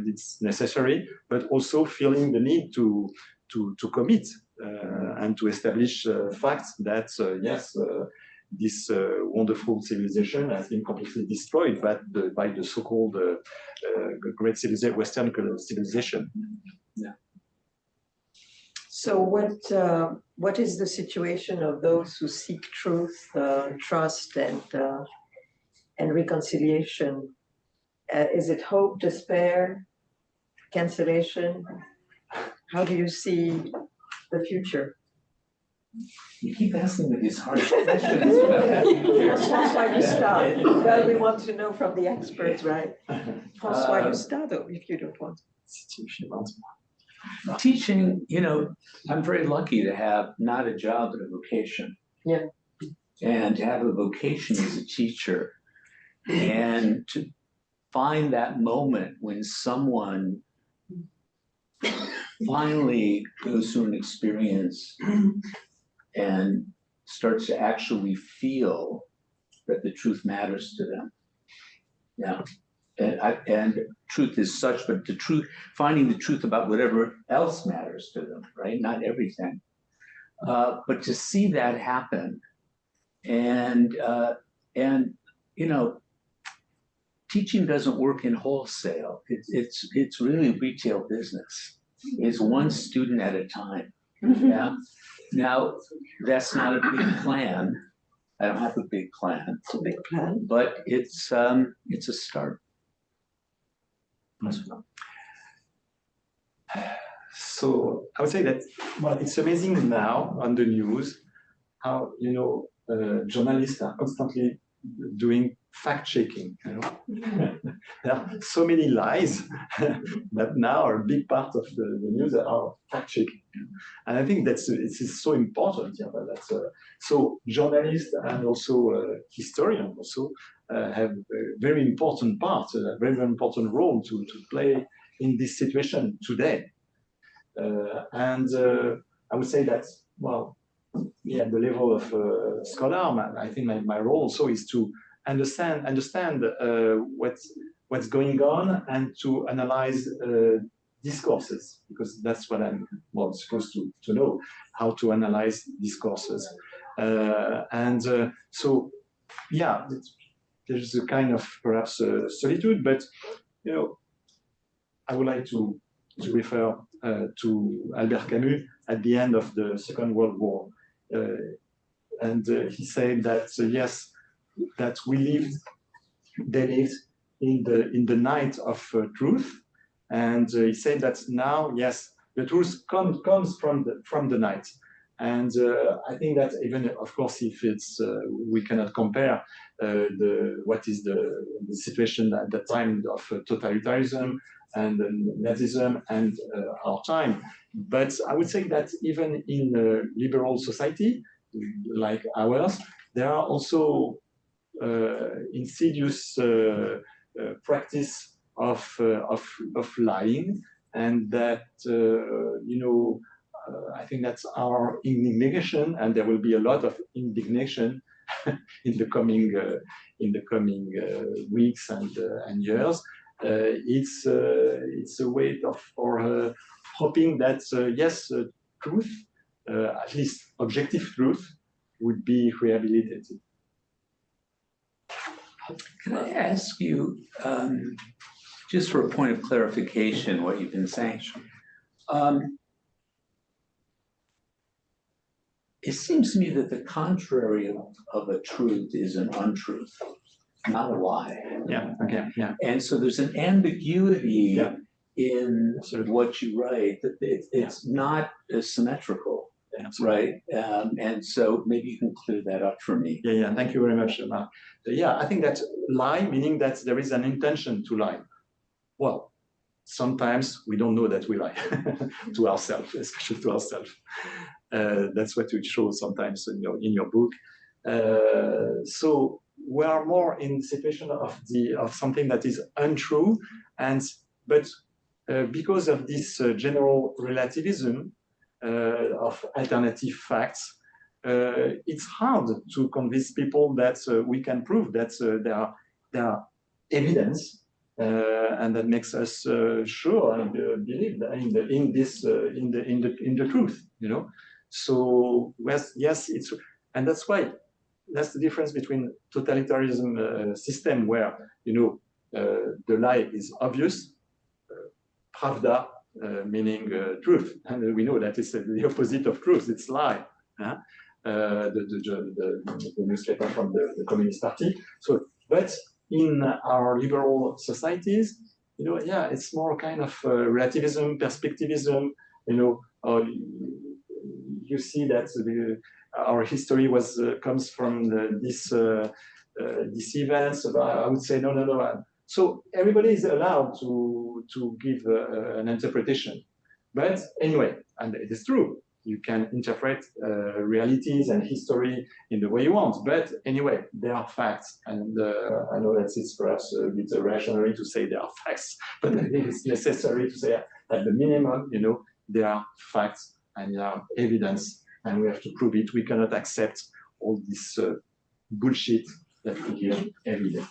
Speaker 3: it's necessary, but also feeling the need to commit and to establish facts that yes, this wonderful civilization has been completely destroyed by the so-called great civilization, Western civilization.
Speaker 2: Yeah.
Speaker 1: So what is the situation of those who seek truth, trust, and reconciliation? Is it hope, despair, cancellation? How do you see the future?
Speaker 2: You keep asking me these hard questions about the future.
Speaker 1: François, you start. Well, we want to know from the experts, right? François, you start, or if you don't want.
Speaker 2: Teaching, I'm very lucky to have not a job but a vocation.
Speaker 1: Yeah.
Speaker 2: And to have a vocation as a teacher, and to find that moment when someone finally goes through an experience and starts to actually feel that the truth matters to them. Yeah. And truth is such, but finding the truth about whatever else matters to them, right? Not everything. But to see that happen, and teaching doesn't work in wholesale. It's really retail business. It's one student at a time. Yeah. Now, that's not a big plan. I don't have a big plan.
Speaker 1: It's a big plan.
Speaker 2: But it's a start.
Speaker 3: So I would say that, well, it's amazing now on the news how, journalists are constantly doing fact-checking. There are so many lies that now are a big part of the news that are fact-checking. And I think it is so important. Yeah, so journalists and also historians also have a very important part, a very important role to play in this situation today. And I would say that, well, yeah, the level of scholar, I think my role also is to understand what's going on and to analyze discourses, because that's what I'm supposed to know, how to analyze discourses. So, yeah, there's a kind of perhaps solitude, but I would like to refer to Albert Camus at the end of the Second World War. And he said that, yes, that they lived in the night of truth. And he said that now, yes, the truth comes from the night. And I think that even, of course, if it's we cannot compare what is the situation at that time of totalitarianism and Nazism and our time. But I would say that even in a liberal society like ours, there are also insidious practice of lying, and that I think that's our indignation, and there will be a lot of indignation in the coming weeks and years. It's a way for hoping that yes, truth, at least objective truth, would be rehabilitated.
Speaker 2: Can I ask you, just for a point of clarification, what you've been saying? It seems to me that the contrary of a truth is an untruth, not a lie.
Speaker 3: Yeah. Okay. Yeah.
Speaker 2: And so there's an ambiguity in sort of what you write, that it's not symmetrical. Right, and so maybe you can clear that up for me.
Speaker 3: Yeah. Thank you very much, Mark. Yeah, I think that lie, meaning that there is an intention to lie. Well, sometimes we don't know that we lie to ourselves, especially to ourselves. That's what you show sometimes in your book. So we are more in the situation of something that is untrue, but because of this general relativism, of alternative facts, it's hard to convince people that we can prove that there are evidence, and that makes us sure and believe in the truth. You know, so yes, it's, and that's why that's the difference between totalitarianism system where the lie is obvious, pravda meaning truth, and we know that it's the opposite of truth, it's lie. The newspaper from the Communist Party. So, but in our liberal societies, yeah, it's more kind of relativism, perspectivism. You see that our history comes from these events. I would say no. So everybody is allowed to give an interpretation. But anyway, and it is true, you can interpret realities and history in the way you want. But anyway, there are facts, and I know that it's perhaps a bit reactionary to say there are facts, but I think it's necessary to say at the minimum, there are facts and there are evidence, and we have to prove it. We cannot accept all this bullshit that we hear every day.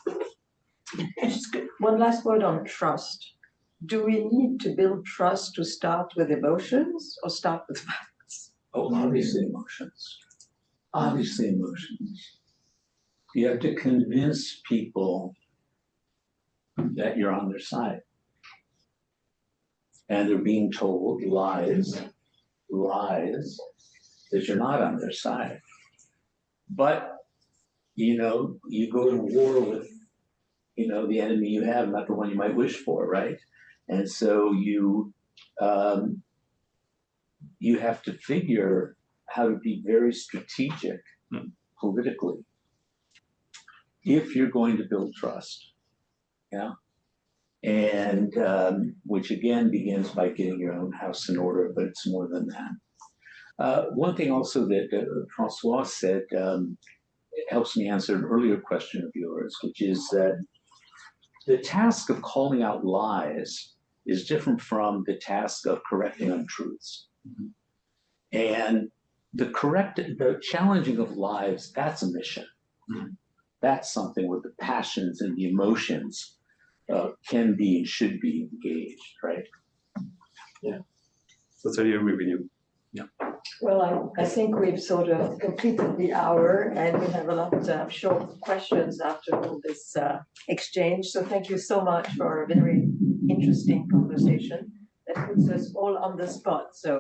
Speaker 1: Just one last word on trust. Do we need to build trust to start with emotions or start with facts?
Speaker 2: Oh, obviously emotions. Obviously emotions. You have to convince people that you're on their side. And they're being told lies, that you're not on their side. But, you go to war with, the enemy you have, not the one you might wish for, right? And so you have to figure how to be very strategic politically if you're going to build trust. Yeah. And which again begins by getting your own house in order, but it's more than that. One thing also that Francois said helps me answer an earlier question of yours, which is that the task of calling out lies is different from the task of correcting untruths. Mm-hmm. And the challenging of lies, that's a mission. Mm-hmm. That's something where the passions and the emotions can be and should be engaged, right?
Speaker 3: Yeah, totally agree with you. Yeah.
Speaker 1: Well, I think we've sort of completed the hour, and we have a lot of short questions after all this exchange. So thank you so much for a very interesting conversation that puts us all on the spot. So.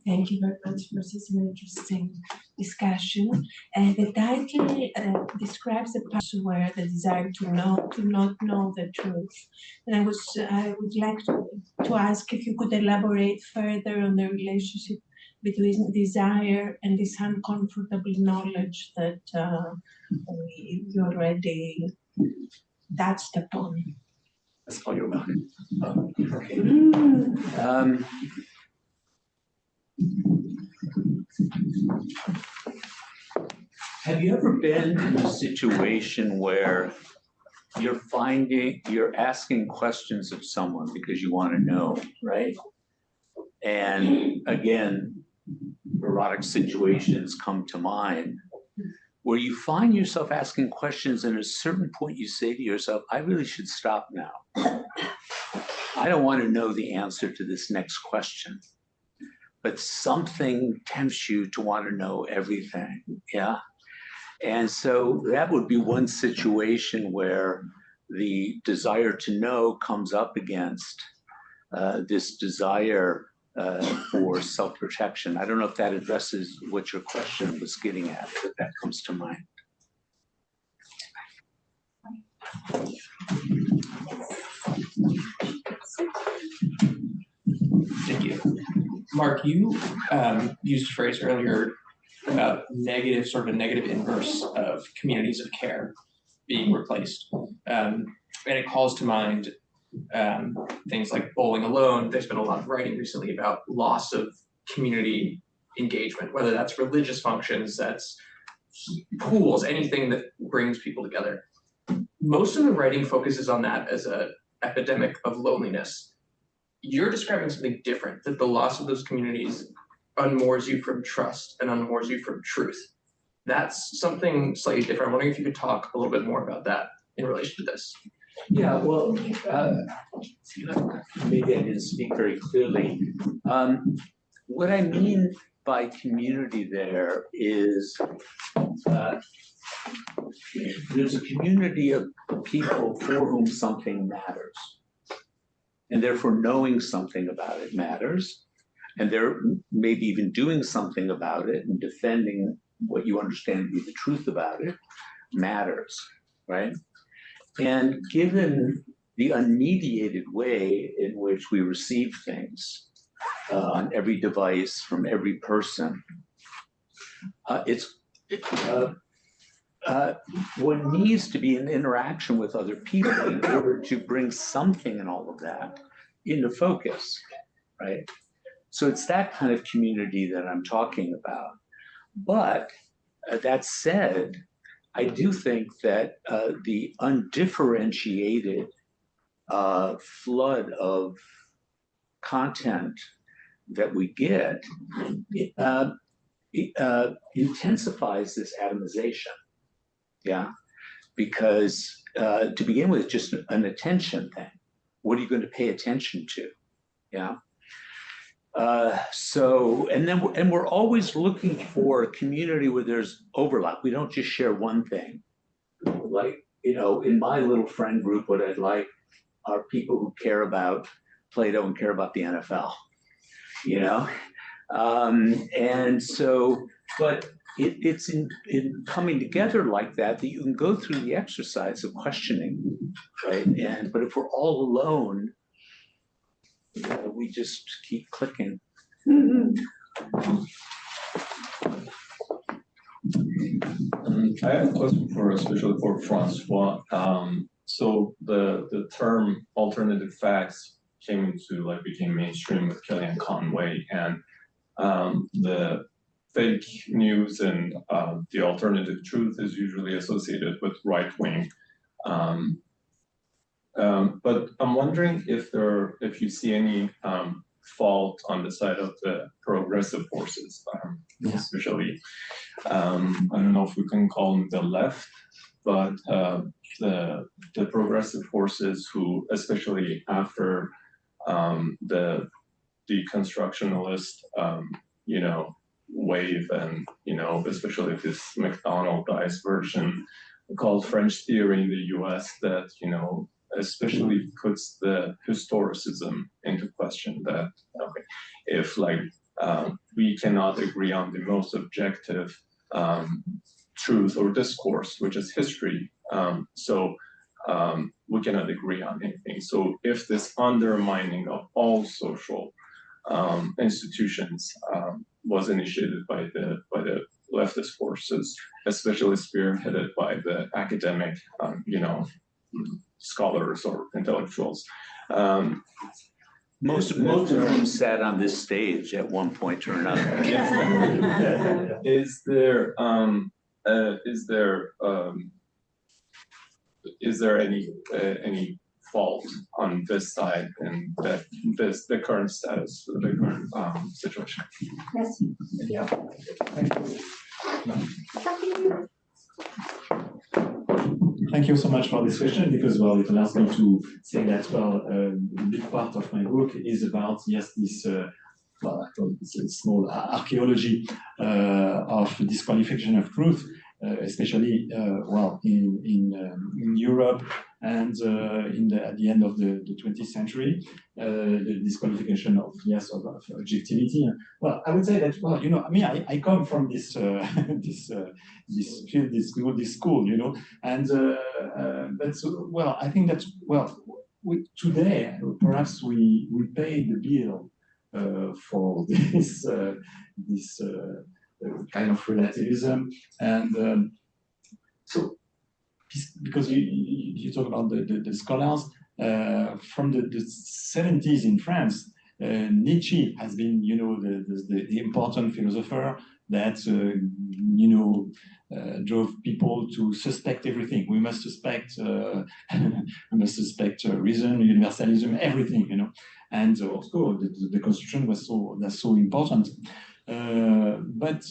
Speaker 4: Thank you very much for such an interesting discussion. The title describes a person where the desire to not know the truth. And I would like to ask if you could elaborate further on the relationship between desire and this uncomfortable knowledge that you already touched upon.
Speaker 3: That's all you, Mark.
Speaker 2: Okay. Have you ever been in a situation where you're asking questions of someone because you want to know, right? And again, erotic situations come to mind where you find yourself asking questions, and at a certain point you say to yourself, I really should stop now. I don't want to know the answer to this next question. But something tempts you to want to know everything, yeah? And so that would be one situation where the desire to know comes up against this desire for self-protection. I don't know if that addresses what your question was getting at, but that comes to mind.
Speaker 5: Thank you. Mark, you used a phrase earlier about sort of a negative inverse of communities of care being replaced. And it calls to mind things like Bowling Alone. There's been a lot of writing recently about loss of community engagement, whether that's religious functions, that's pools, anything that brings people together. Most of the writing focuses on that as an epidemic of loneliness. You're describing something different, that the loss of those communities unmoors you from trust and unmoors you from truth. That's something slightly different. I'm wondering if you could talk a little bit more about that in relation to this.
Speaker 2: Yeah, well, maybe I didn't speak very clearly. What I mean by community there is there's a community of people for whom something matters. And therefore knowing something about it matters. And they're maybe even doing something about it and defending what you understand to be the truth about it matters, right? And given the unmediated way in which we receive things on every device from every person, one needs to be in interaction with other people in order to bring something in all of that into focus, right? So it's that kind of community that I'm talking about. But that said, I do think that the undifferentiated flood of content that we get intensifies this atomization, yeah? Because to begin with, just an attention thing. What are you going to pay attention to, yeah? And we're always looking for a community where there's overlap. We don't just share one thing. Like, you know, in my little friend group, what I'd like are people who care about Plato and care about the NFL, you know? But it's in coming together like that you can go through the exercise of questioning, right? But if we're all alone, we just keep clicking.
Speaker 6: I have a question especially for Francois. So the term alternative facts became mainstream with Kellyanne Conway, and the fake news and the alternative truth is usually associated with right wing. But I'm wondering if you see any fault on the side of the progressive forces, especially, I don't know if we can call them the left, but the progressive forces who, especially after the deconstructionalist, wave, and especially this McDonald Dice version called French theory in the U.S. that especially puts the historicism into question. That if we cannot agree on the most objective truth or discourse, which is history, we cannot agree on anything. So if this undermining of all social institutions was initiated by the leftist forces, especially spearheaded by the academic, scholars or intellectuals.
Speaker 2: Most of them sat on this stage at one point or another.
Speaker 6: Is there any fault on this side and the current status, the current situation?
Speaker 1: Yes.
Speaker 6: Yeah.
Speaker 3: Thank you so much for this question, because, well, it allows me to say that, well, a big part of my book is about, yes, this, well, I call it this small archaeology of disqualification of truth, especially, well, in Europe and at the end of the 20th century, the disqualification of objectivity. Well, I would say that, well, I mean, I come from this this field, this school, and but well, I think that, well, today perhaps we pay the bill for this kind of relativism, and so because you talk about the scholars from the 70s in France,
Speaker 7: Nietzsche has been, the important philosopher that, drove people to suspect everything. We must suspect, reason, universalism, everything, And of course, the Constitution was so important. But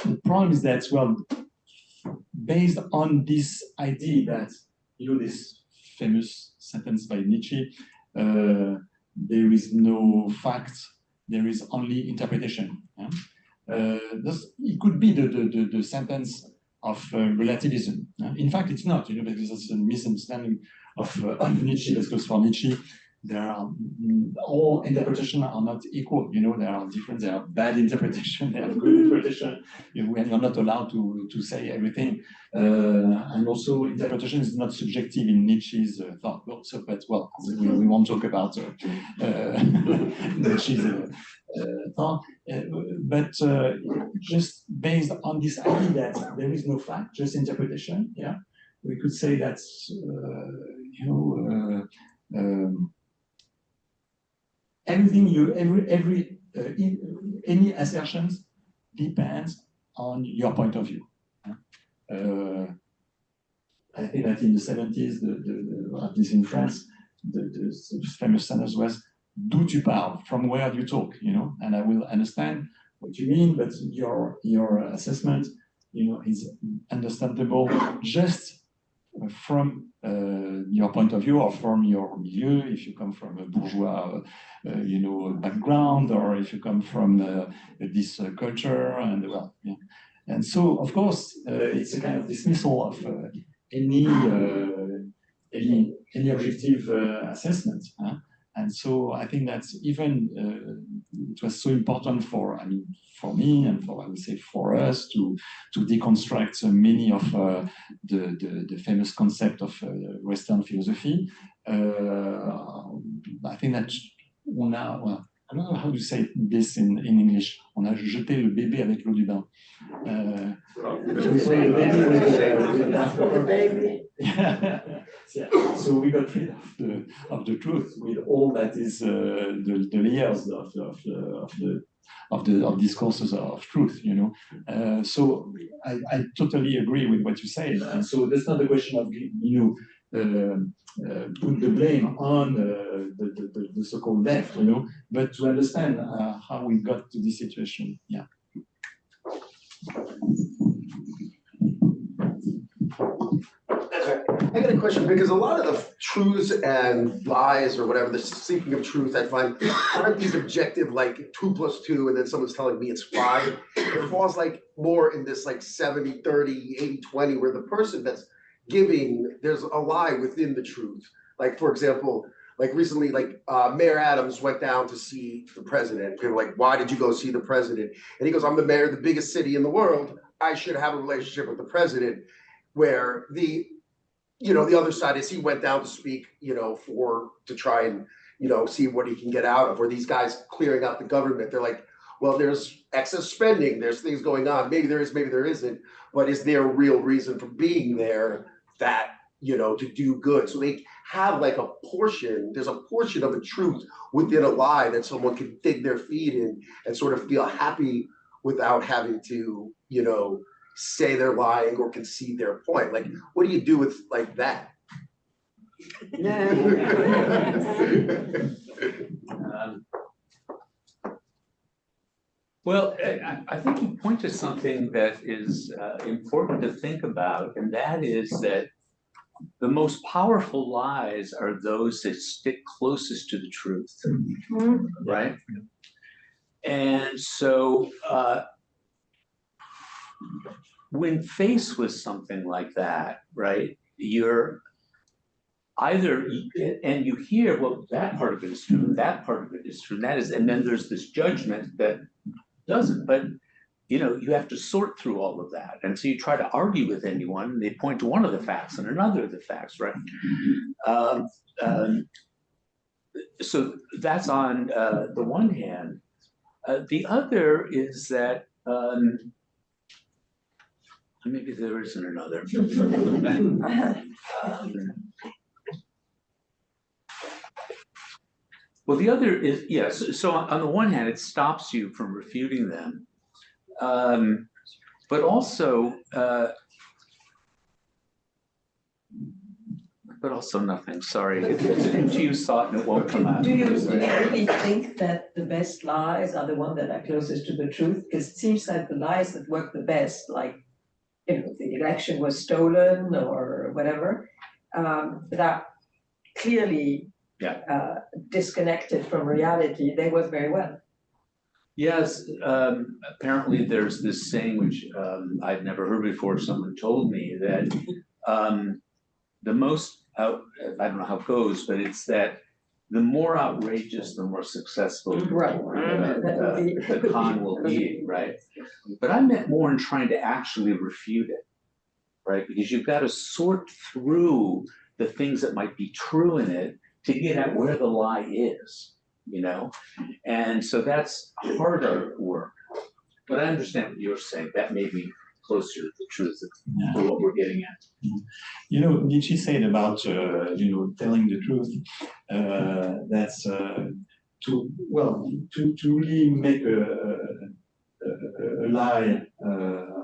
Speaker 7: the problem is that, well, based on this idea that, this famous sentence by Nietzsche, there is no fact, there is only interpretation. Yeah? It could be the sentence of relativism. In fact, it's not, because it's a misunderstanding of Nietzsche. Because for Nietzsche, all interpretations are not equal. There are different. There are bad interpretation. There are good interpretation. You're not allowed to say everything. And also, interpretation is not subjective in Nietzsche's thought. Well, we won't talk about Nietzsche's thought. But just based on this idea that there is no fact, just interpretation. Yeah, we could say that everything any assertions depends on your point of view. I think that in the 70s, at least in France, the famous sentence was "D'où tu parles?" From where you talk, and I will understand what you mean, but your assessment, is understandable just from your point of view or from your milieu, if you come from a bourgeois, background, or if you come from this culture, and well, yeah. And so, of course, it's a kind of dismissal of any objective assessment. And so I think that even it was so important for me and I would say for us to deconstruct many of the famous concept of Western philosophy. I think that I don't know how to say this in English. On a jeté le bébé avec l'eau du bain. So we got rid of the truth with all that is the layers of discourses of truth, So I totally agree with what you say, and so that's not the question of put the blame on the so-called left, but to understand how we got to this situation. Yeah.
Speaker 8: I got a question, because a lot of the truths and lies or whatever, the seeking of truth, I find aren't these objective, like 2 + 2, and then someone's telling me it's 5. It falls like more in this like 70-30, 80-20, where the person that's giving, there's a lie within the truth. Like, for example, like recently, like Mayor Adams went down to see the president. People were like, why did you go see the president? And he goes, I'm the mayor of the biggest city in the world. I should have a relationship with the president. Where the other side is he went down to speak, to try and, see what he can get out of. Or these guys clearing out the government. They're like, well, there's excess spending. There's things going on. Maybe there is, maybe there isn't. But is there a real reason for being there that, to do good? So they have like a portion, there's a portion of the truth within a lie that someone can dig their feet in and sort of feel happy without having to, say they're lying or concede their point. Like, what do you do with like that?
Speaker 2: Well, I think you point to something that is important to think about, and that is that the most powerful lies are those that stick closest to the truth, right? And so when faced with something like that, right, you're either, and you hear, well, that part of it is true, that part of it is true, and then there's this judgment that doesn't, but you have to sort through all of that. And so you try to argue with anyone, and they point to one of the facts and another of the facts, right? So that's on the one hand. The other is that, maybe there isn't another. Well, the other is, yes, so on the one hand, it stops you from refuting them. But also nothing, sorry. It's a confused thought and it won't come out.
Speaker 1: Do you really think that the best lies are the ones that are closest to the truth? Because it seems like the lies that work the best, like, the election was stolen or whatever, that clearly disconnected from reality, they work very well.
Speaker 2: Yes, apparently there's this saying which I'd never heard before. Someone told me that the most, I don't know how it goes, but it's that the more outrageous, the more successful
Speaker 1: Right.
Speaker 2: the con will be, right? But I meant more in trying to actually refute it, right? Because you've got to sort through the things that might be true in it to get at where the lie is. And so that's harder work. But I understand what you're saying. That may be closer to the truth of what we're getting at.
Speaker 7: Nietzsche said about telling the truth. That's to really make a lie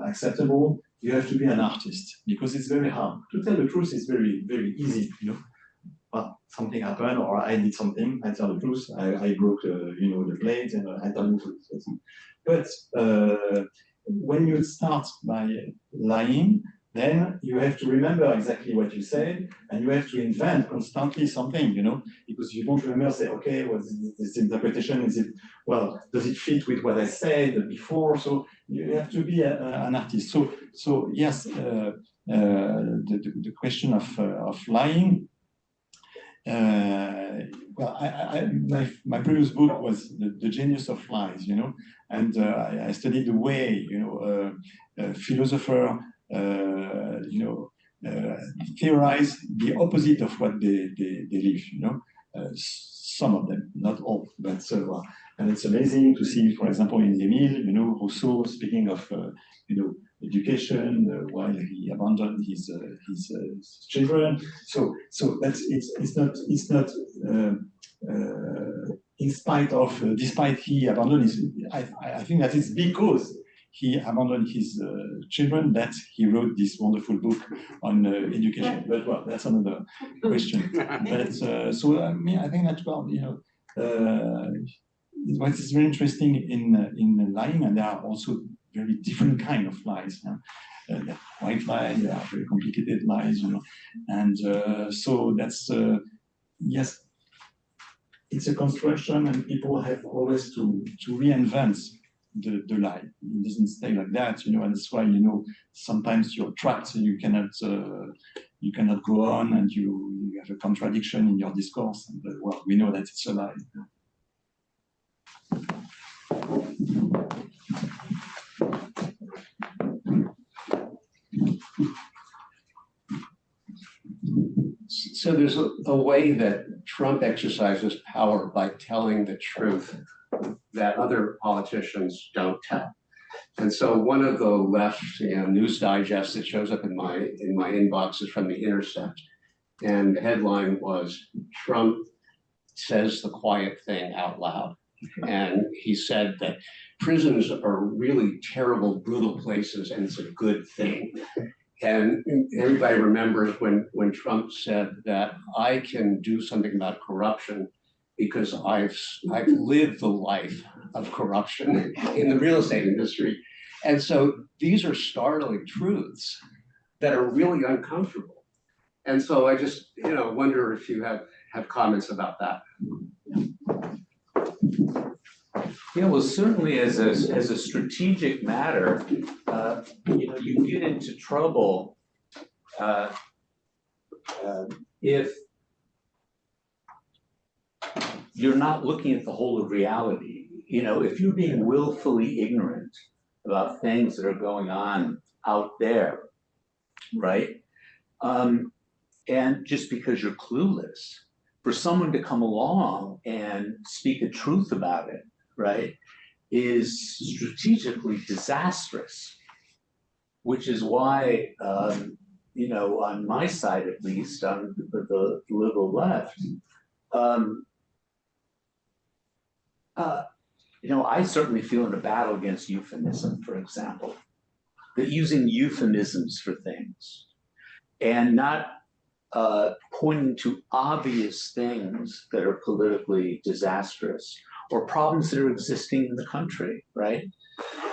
Speaker 7: acceptable. You have to be an artist, because it's very hard to tell the truth. Is very, very easy. Well, something happened, or I did something, I tell the truth, I broke the plate, and I tell the truth. But when you start by lying, then you have to remember exactly what you said, and you have to invent constantly something, because you don't remember, say, okay, what's this interpretation? Is it, well, does it fit with what I said before? So you have to be an artist. So yes, the question of lying. Well, my previous book was the Genius of Lies, and I studied the way, a philosopher, theorize the opposite of what they live, some of them, not all, but and it's amazing to see, for example, in Emile, Rousseau speaking of, education while he abandoned his children. So that's it's not in spite of despite he abandoned his. I think that it's because he abandoned his children that he wrote this wonderful book on education. But well, that's another question. But so I think that what is very interesting in lying, and there are also very different kind of lies. There are white lies, there are very complicated lies, and so that's yes, it's a construction, and people have always to reinvent the lie. It doesn't stay like that, and that's why sometimes you're trapped. You cannot go on, and you have a contradiction in your discourse. And well, we know that it's a lie.
Speaker 9: So there's a way that Trump exercises power by telling the truth that other politicians don't tell. And so one of the left news digests that shows up in my inbox is from The Intercept. And the headline was, Trump says the quiet thing out loud. And he said that prisons are really terrible, brutal places, and it's a good thing. And everybody remembers when Trump said that I can do something about corruption because I've lived the life of corruption in the real estate industry. And so these are startling truths that are really uncomfortable. And so I just wonder if you have comments about that.
Speaker 2: Yeah, well, certainly as a strategic matter, you get into trouble if you're not looking at the whole of reality. If you're being willfully ignorant about things that are going on out there, right? And just because you're clueless, for someone to come along and speak a truth about it, right, is strategically disastrous, which is why, on my side at least, on the liberal left, You know, I certainly feel in a battle against euphemism, for example, that using euphemisms for things and not pointing to obvious things that are politically disastrous or problems that are existing in the country, right?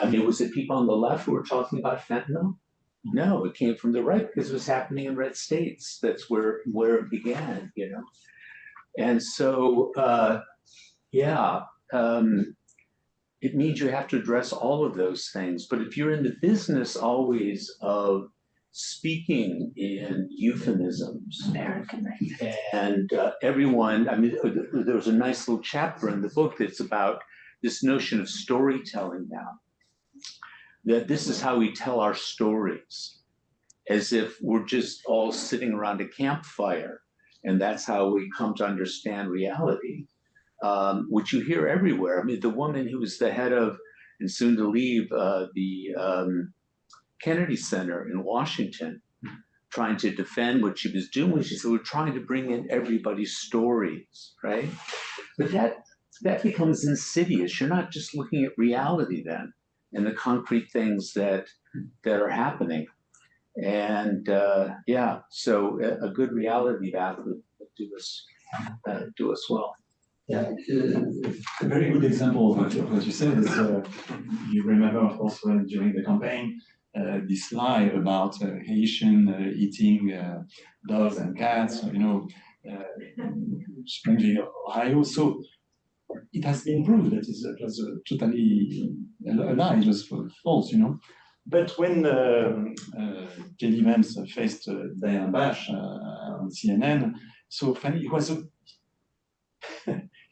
Speaker 2: I mean, was it people on the left who were talking about fentanyl? No, it came from the right because it was happening in red states. That's where it began, you know? And so, it means you have to address all of those things. But if you're in the business always of speaking in euphemisms, and everyone, I mean, there was a nice little chapter in the book that's about this notion of storytelling now, that this is how we tell our stories, as if we're just all sitting around a campfire, and that's how we come to understand reality, which you hear everywhere. I mean, the woman who was the head of, and soon to leave, the Kennedy Center in Washington, trying to defend what she was doing, she said, we're trying to bring in everybody's stories, right? But that becomes insidious. You're not just looking at reality then, and the concrete things that are happening. And so a good reality bath would do us well.
Speaker 7: Yeah, a very good example of what you said is you remember, of course, during the campaign, this lie about Haitian eating dogs and cats, you know, Springfield, Ohio. So it has been proved that it was totally a lie, it was false, you know. But when J.D. Vance faced Diane Bash on CNN, so funny, he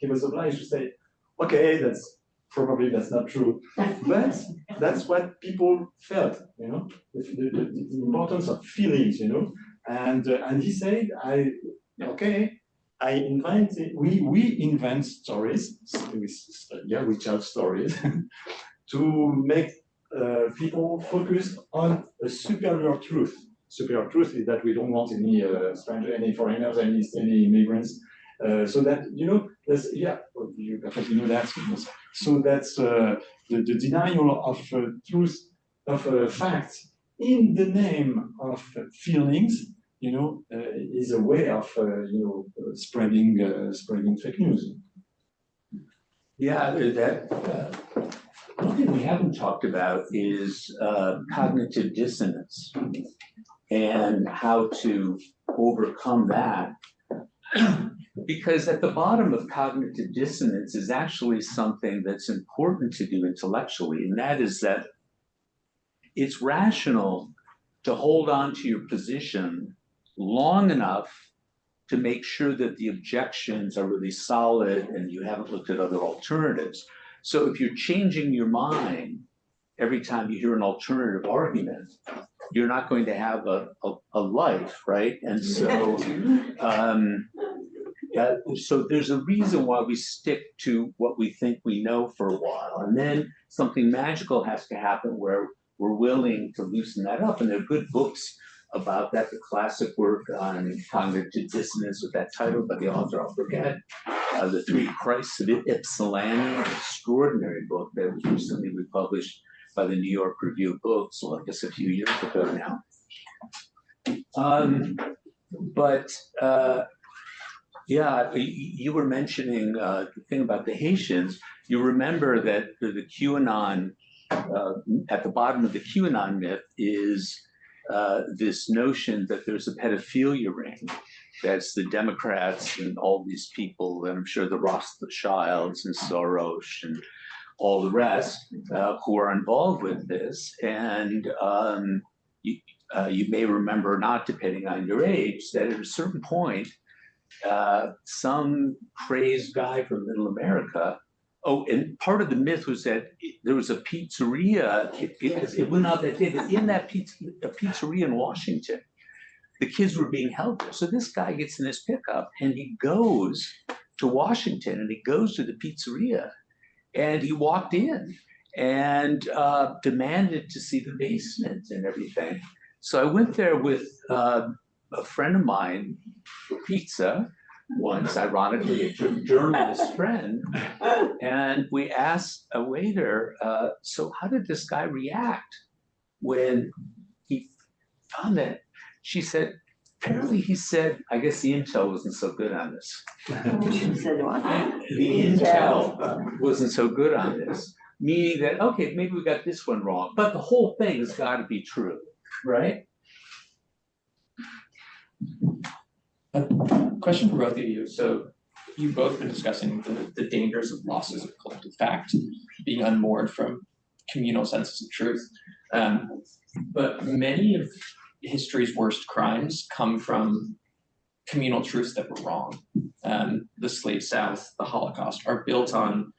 Speaker 7: was obliged to say, okay, that's not true. But that's what people felt, you know, the importance of feelings, you know. And he said, we invent stories, we tell stories to make people focus on a superior truth. Superior truth is that we don't want any stranger, any foreigners, any immigrants. So that, you know, you perfectly know that. So that's the denial of truth, of facts in the name of feelings, you know, is a way of, spreading fake news.
Speaker 2: Yeah, one thing we haven't talked about is cognitive dissonance and how to overcome that. Because at the bottom of cognitive dissonance is actually something that's important to do intellectually, and that is that it's rational to hold on to your position long enough to make sure that the objections are really solid and you haven't looked at other alternatives. So if you're changing your mind every time you hear an alternative argument, you're not going to have a life, right? And so, so there's a reason why we stick to what we think we know for a while, and then something magical has to happen where we're willing to loosen that up. And there are good books about that. The classic work on cognitive dissonance with that title by the author, I'll forget, The Three Christs of Ypsilanti, an extraordinary book that was recently republished by the New York Review of Books, well, I guess a few years ago now. You were mentioning the thing about the Haitians. You remember that the QAnon, at the bottom of the QAnon myth is this notion that there's a pedophilia ring. That's the Democrats and all these people, and I'm sure the Rothschilds and Soros and all the rest who are involved with this. And you may remember, not depending on your age, that at a certain point, some crazed guy from Middle America. Oh, and part of the myth was that there was a pizzeria. It went out that day, but in that pizzeria in Washington, the kids were being held there. So this guy gets in his pickup and he goes to Washington and he goes to the pizzeria, and he walked in and demanded to see the basement and everything. So I went there with a friend of mine for pizza. once, ironically, a journalist friend, and we asked a waiter, so how did this guy react when he found that? She said, apparently he said, I guess the intel wasn't so good on this.
Speaker 1: She said what?
Speaker 2: The intel wasn't so good on this, meaning that, okay, maybe we got this one wrong, but the whole thing has got to be true, right?
Speaker 5: A question for both of you. So you've both been discussing the dangers of losses of collective fact, being unmoored from communal senses of truth. But many of history's worst crimes come from communal truths that were wrong. The Slave South, the Holocaust are built on,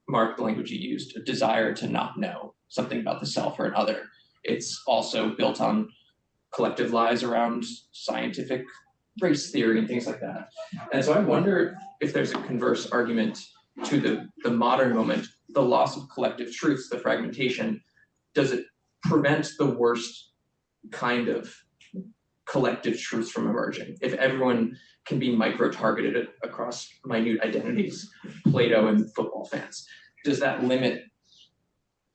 Speaker 5: Mark, the language you used, a desire to not know something about the self or another. It's also built on collective lies around scientific race theory and things like that. And so I wonder if there's a converse argument to the modern moment, the loss of collective truths, the fragmentation, does it prevent the worst kind of collective truths from emerging? If everyone can be micro-targeted across minute identities, Plato and football fans, does that limit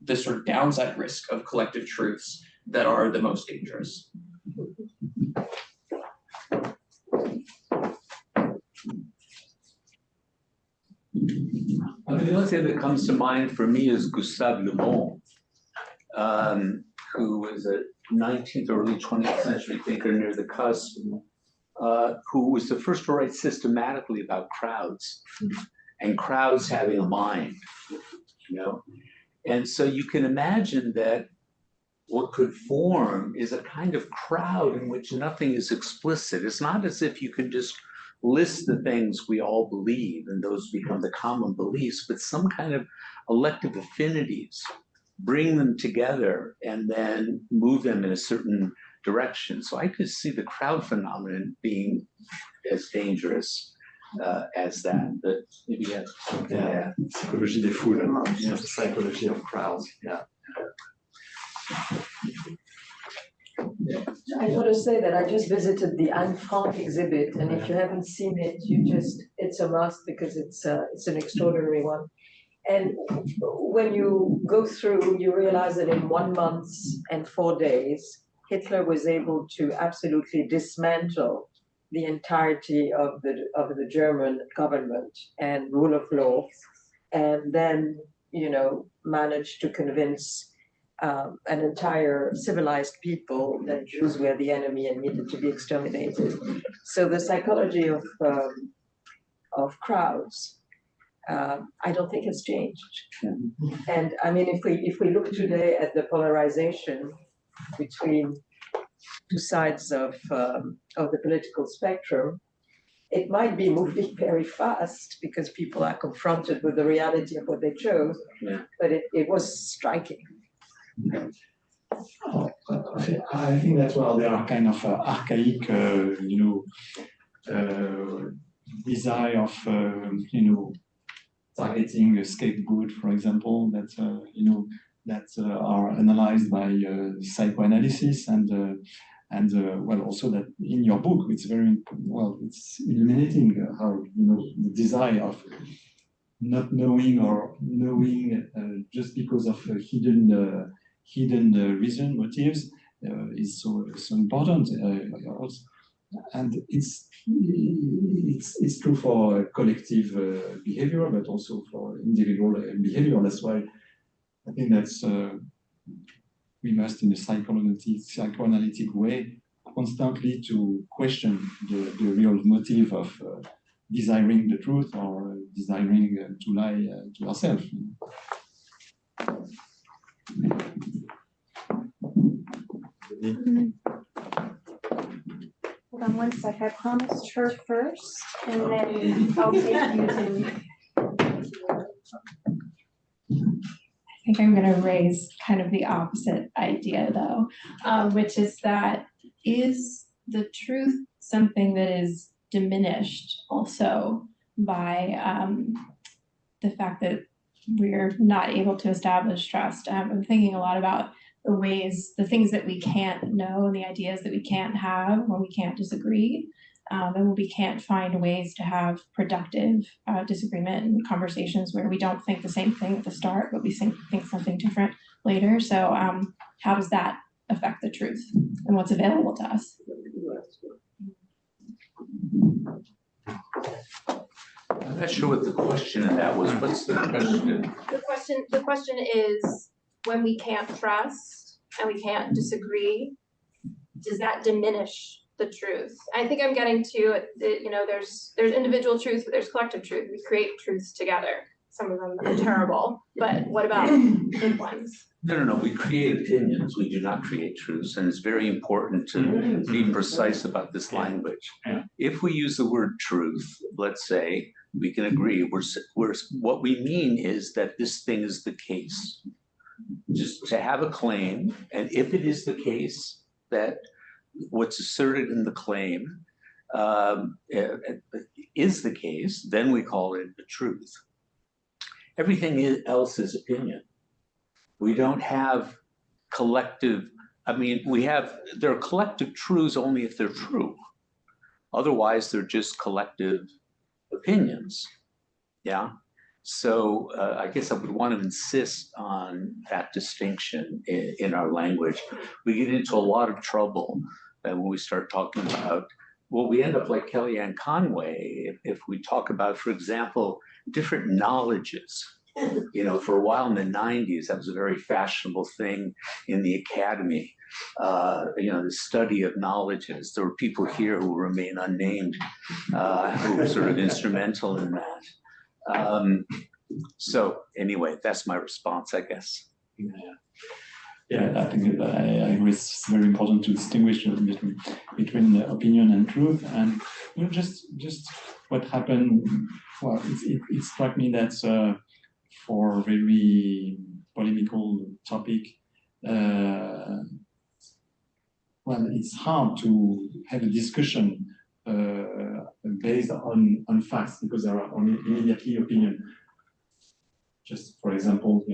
Speaker 5: the sort of downside risk of collective truths that are the most dangerous?
Speaker 2: I mean, the only thing that comes to mind for me is Gustave Le Bon, who was a 19th, early 20th century thinker near the cusp, who was the first to write systematically about crowds and crowds having a mind, you know? And so you can imagine that what could form is a kind of crowd in which nothing is explicit. It's not as if you can just list the things we all believe and those become the common beliefs, but some kind of elective affinities, bring them together and then move them in a certain direction. So I could see the crowd phenomenon being as dangerous as that, but maybe yes.
Speaker 3: Yeah, psychology des foules, yeah, psychology of crowds, yeah.
Speaker 1: I want to say that I just visited the Anne Frank exhibit, and if you haven't seen it, it's a must because it's an extraordinary one. And when you go through, you realize that in 1 month and 4 days, Hitler was able to absolutely dismantle the entirety of the German government and rule of law, and then, you know, managed to convince an entire civilized people that Jews were the enemy and needed to be exterminated. So the psychology of crowds, I don't think has changed. And I mean, if we look today at the polarization between two sides of the political spectrum, it might be moving very fast because people are confronted with the reality of what they chose, but it was striking.
Speaker 7: I think that, well, there are kind of archaic, desire of, targeting a scapegoat, for example, that, that are analyzed by psychoanalysis and well, also that in your book, it's very, well, it's illuminating how, the desire of not knowing or knowing just because of hidden reason, motives is so important. And it's true for collective behavior, but also for individual behavior. That's why I think that's we must, in a psychoanalytic way, constantly to question the real motive of desiring the truth or desiring to lie to ourselves.
Speaker 10: Hold on one sec. I promised her first, and then I'll take you to.
Speaker 11: I think I'm going to raise kind of the opposite idea, though, which is that is the truth something that is diminished also by the fact that we're not able to establish trust? I'm thinking a lot about the things that we can't know and the ideas that we can't have when we can't disagree. and we can't find ways to have productive disagreement and conversations where we don't think the same thing at the start, but we think something different later. So how does that affect the truth and what's available to us?
Speaker 2: I'm not sure what the question of that was. What's the question?
Speaker 11: The question is, when we can't trust and we can't disagree, does that diminish the truth? I think I'm getting to, there's individual truth, but there's collective truth. We create truths together. Some of them are terrible, but what about big ones?
Speaker 2: No. We create opinions. We do not create truths. And it's very important to be precise about this language. If we use the word truth, let's say, we can agree, what we mean is that this thing is the case. Just to have a claim, and if it is the case that what's asserted in the claim is the case, then we call it the truth. Everything else is opinion. We don't have collective, there are collective truths only if they're true. Otherwise, they're just collective opinions. Yeah. So I guess I would want to insist on that distinction in our language. We get into a lot of trouble when we start talking about, well, we end up like Kellyanne Conway if we talk about, for example, different knowledges. For a while in the 90s, that was a very fashionable thing in the academy. The study of knowledges. There were people here who remain unnamed who were sort of instrumental in that. So anyway, that's my response, I guess.
Speaker 7: Yeah, I think I agree. It's very important to distinguish between the opinion and truth. And just what happened. Well, it struck me that for a very polemical topic, it's hard to have a discussion based on facts because there are only immediately opinion. Just for example,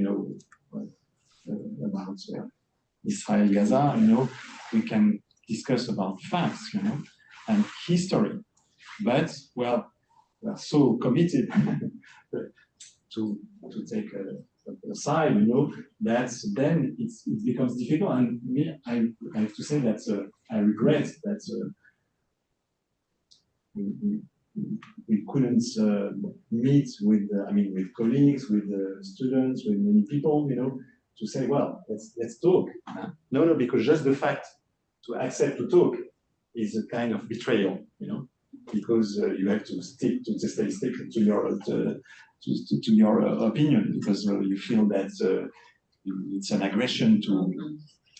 Speaker 7: about Israel, Gaza, we can discuss about facts, and history. But we are so committed to take a side, that then it becomes difficult. And me, I have to say that I regret that we couldn't meet with colleagues, with students, with many people, to say, well, let's talk. No, because just the fact to accept to talk is a kind of betrayal, because you have to stick to your opinion, because you feel that it's an aggression to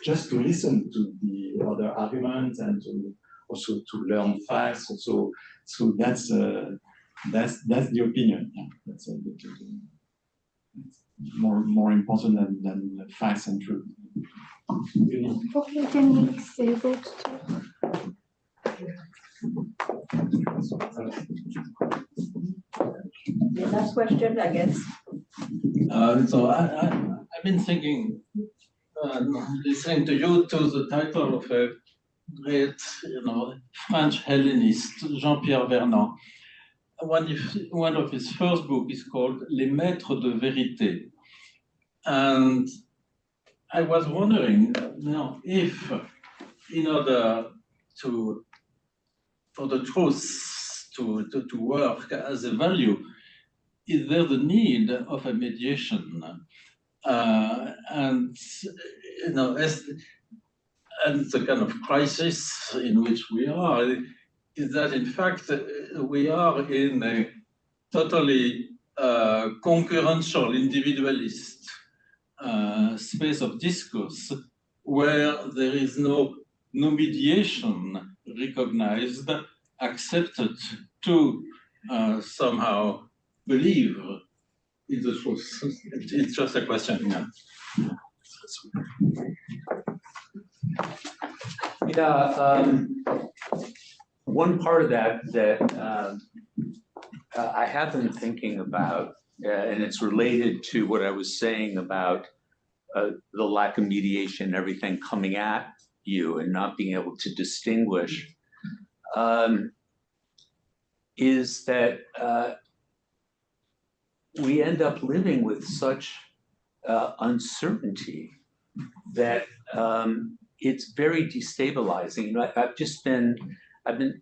Speaker 7: just to listen to the other argument and also to learn facts. So that's the opinion. Yeah. That's more important than facts and truth.
Speaker 10: Okay, can we say that?
Speaker 1: The last question, I guess.
Speaker 12: So I've been thinking, listening to you, to the title of a great, French Hellenist, Jean-Pierre Vernant. One of his first books is called Les Maîtres de Vérité. And I was wondering, if in order for the truth to work as a value, is there the need of a mediation? And the kind of crisis in which we are is that, in fact, we are in a totally concurrential, individualist space of discourse where there is no mediation recognized, accepted to somehow believe in the truth. It's just a question.
Speaker 2: One part of that I have been thinking about, and it's related to what I was saying about the lack of mediation, everything coming at you and not being able to distinguish. is that we end up living with such uncertainty that it's very destabilizing. You know, I've been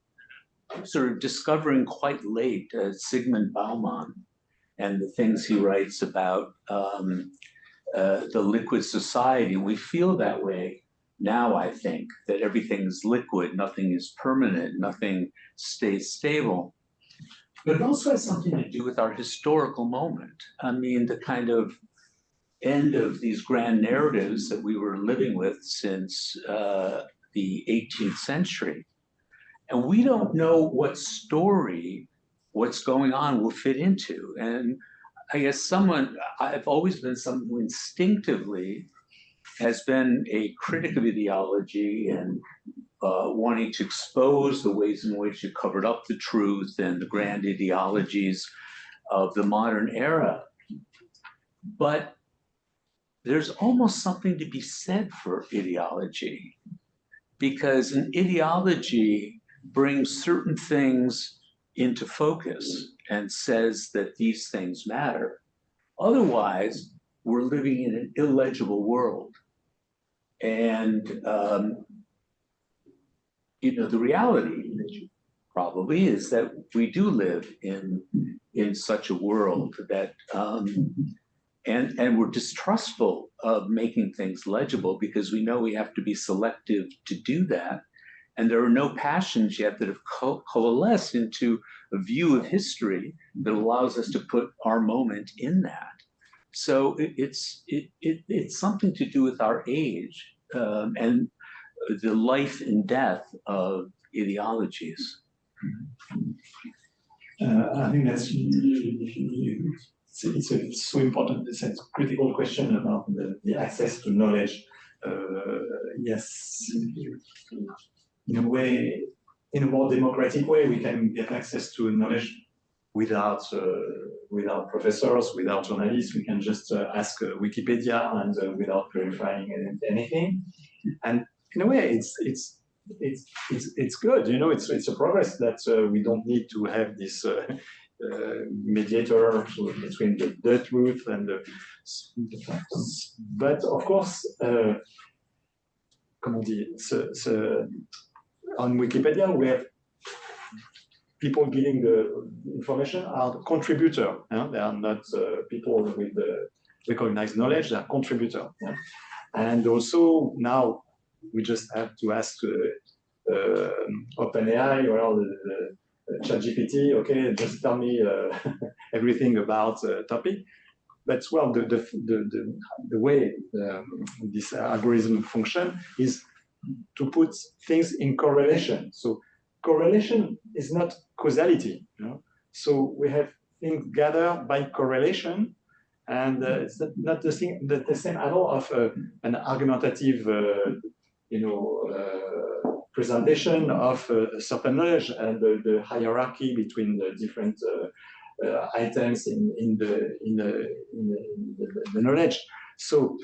Speaker 2: sort of discovering quite late Zygmunt Bauman and the things he writes about the liquid society. We feel that way now, I think, that everything's liquid, nothing is permanent, nothing stays stable. But it also has something to do with our historical moment. I mean, the kind of end of these grand narratives that we were living with since the 18th century. And we don't know what story what's going on will fit into. And I guess I've always been someone who instinctively has been a critic of ideology and wanting to expose the ways in which it covered up the truth and the grand ideologies of the modern era. But there's almost something to be said for ideology, because an ideology brings certain things into focus and says that these things matter. Otherwise, we're living in an illegible world. And you know, the reality probably is that we do live in such a world that and we're distrustful of making things legible because we know we have to be selective to do that. And there are no passions yet that have coalesced into a view of history that allows us to put our moment in that. So it's something to do with our age and the life and death of ideologies.
Speaker 7: I think that's it's a so important. It's a critical question about the access to knowledge. Yes, in a way, in a more democratic way, we can get access to knowledge without professors, without journalists. We can just ask Wikipedia and without verifying anything. And in a way, it's good. You know, it's a progress that we don't need to have this mediator between the truth and the facts. But of course, on Wikipedia, we have people giving the information are contributor. Yeah? They are not people with recognized knowledge, they are contributor. Yeah? And also now we just have to ask OpenAI or the ChatGPT, okay, just tell me everything about a topic. But well, the way this algorithm function is to put things in correlation. So correlation is not causality. You know? So we have things gathered by correlation, and it's not the same at all of an argumentative, presentation of certain knowledge and the hierarchy between the different items in the knowledge. So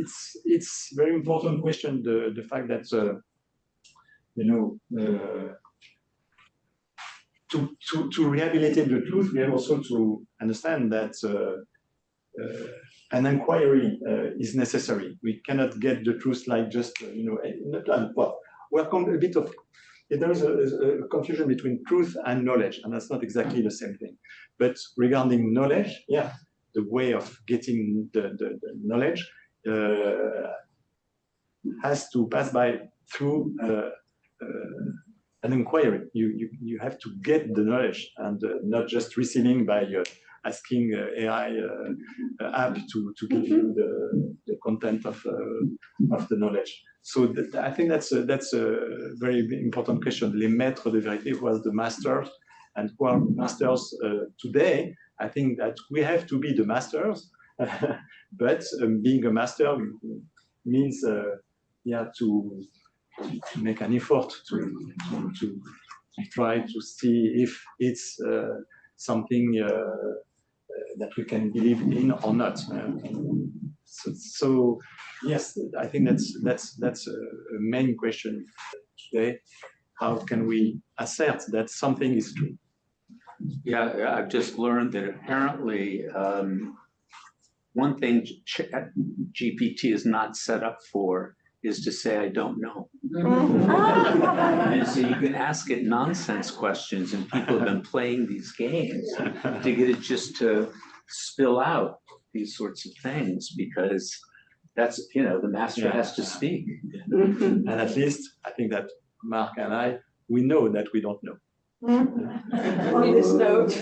Speaker 7: it's very important question, the fact that to rehabilitate the truth, we have also to understand that an inquiry is necessary. We cannot get the truth like just well, welcome a bit of. There is a confusion between truth and knowledge, and that's not exactly the same thing. But regarding knowledge, yeah, the way of getting the knowledge has to pass through an inquiry. You have to get the knowledge and not just receiving by asking AI app to give you the content of the knowledge. So I think that's a very important question. Les maîtres de vérité, who are the masters, and who are masters today. I think that we have to be the masters, but being a master means to make an effort to try to see if it's something that we can believe in or not. So yes, I think that's a main question today.
Speaker 3: how can we assert that something is true?
Speaker 2: Yeah, I've just learned that apparently one thing GPT is not set up for is to say, I don't know. And so you can ask it nonsense questions, and people have been playing these games to get it just to spill out these sorts of things, because that's, you know, the master has to speak.
Speaker 3: And at least I think that Mark and I, we know that we don't know.
Speaker 1: On this note.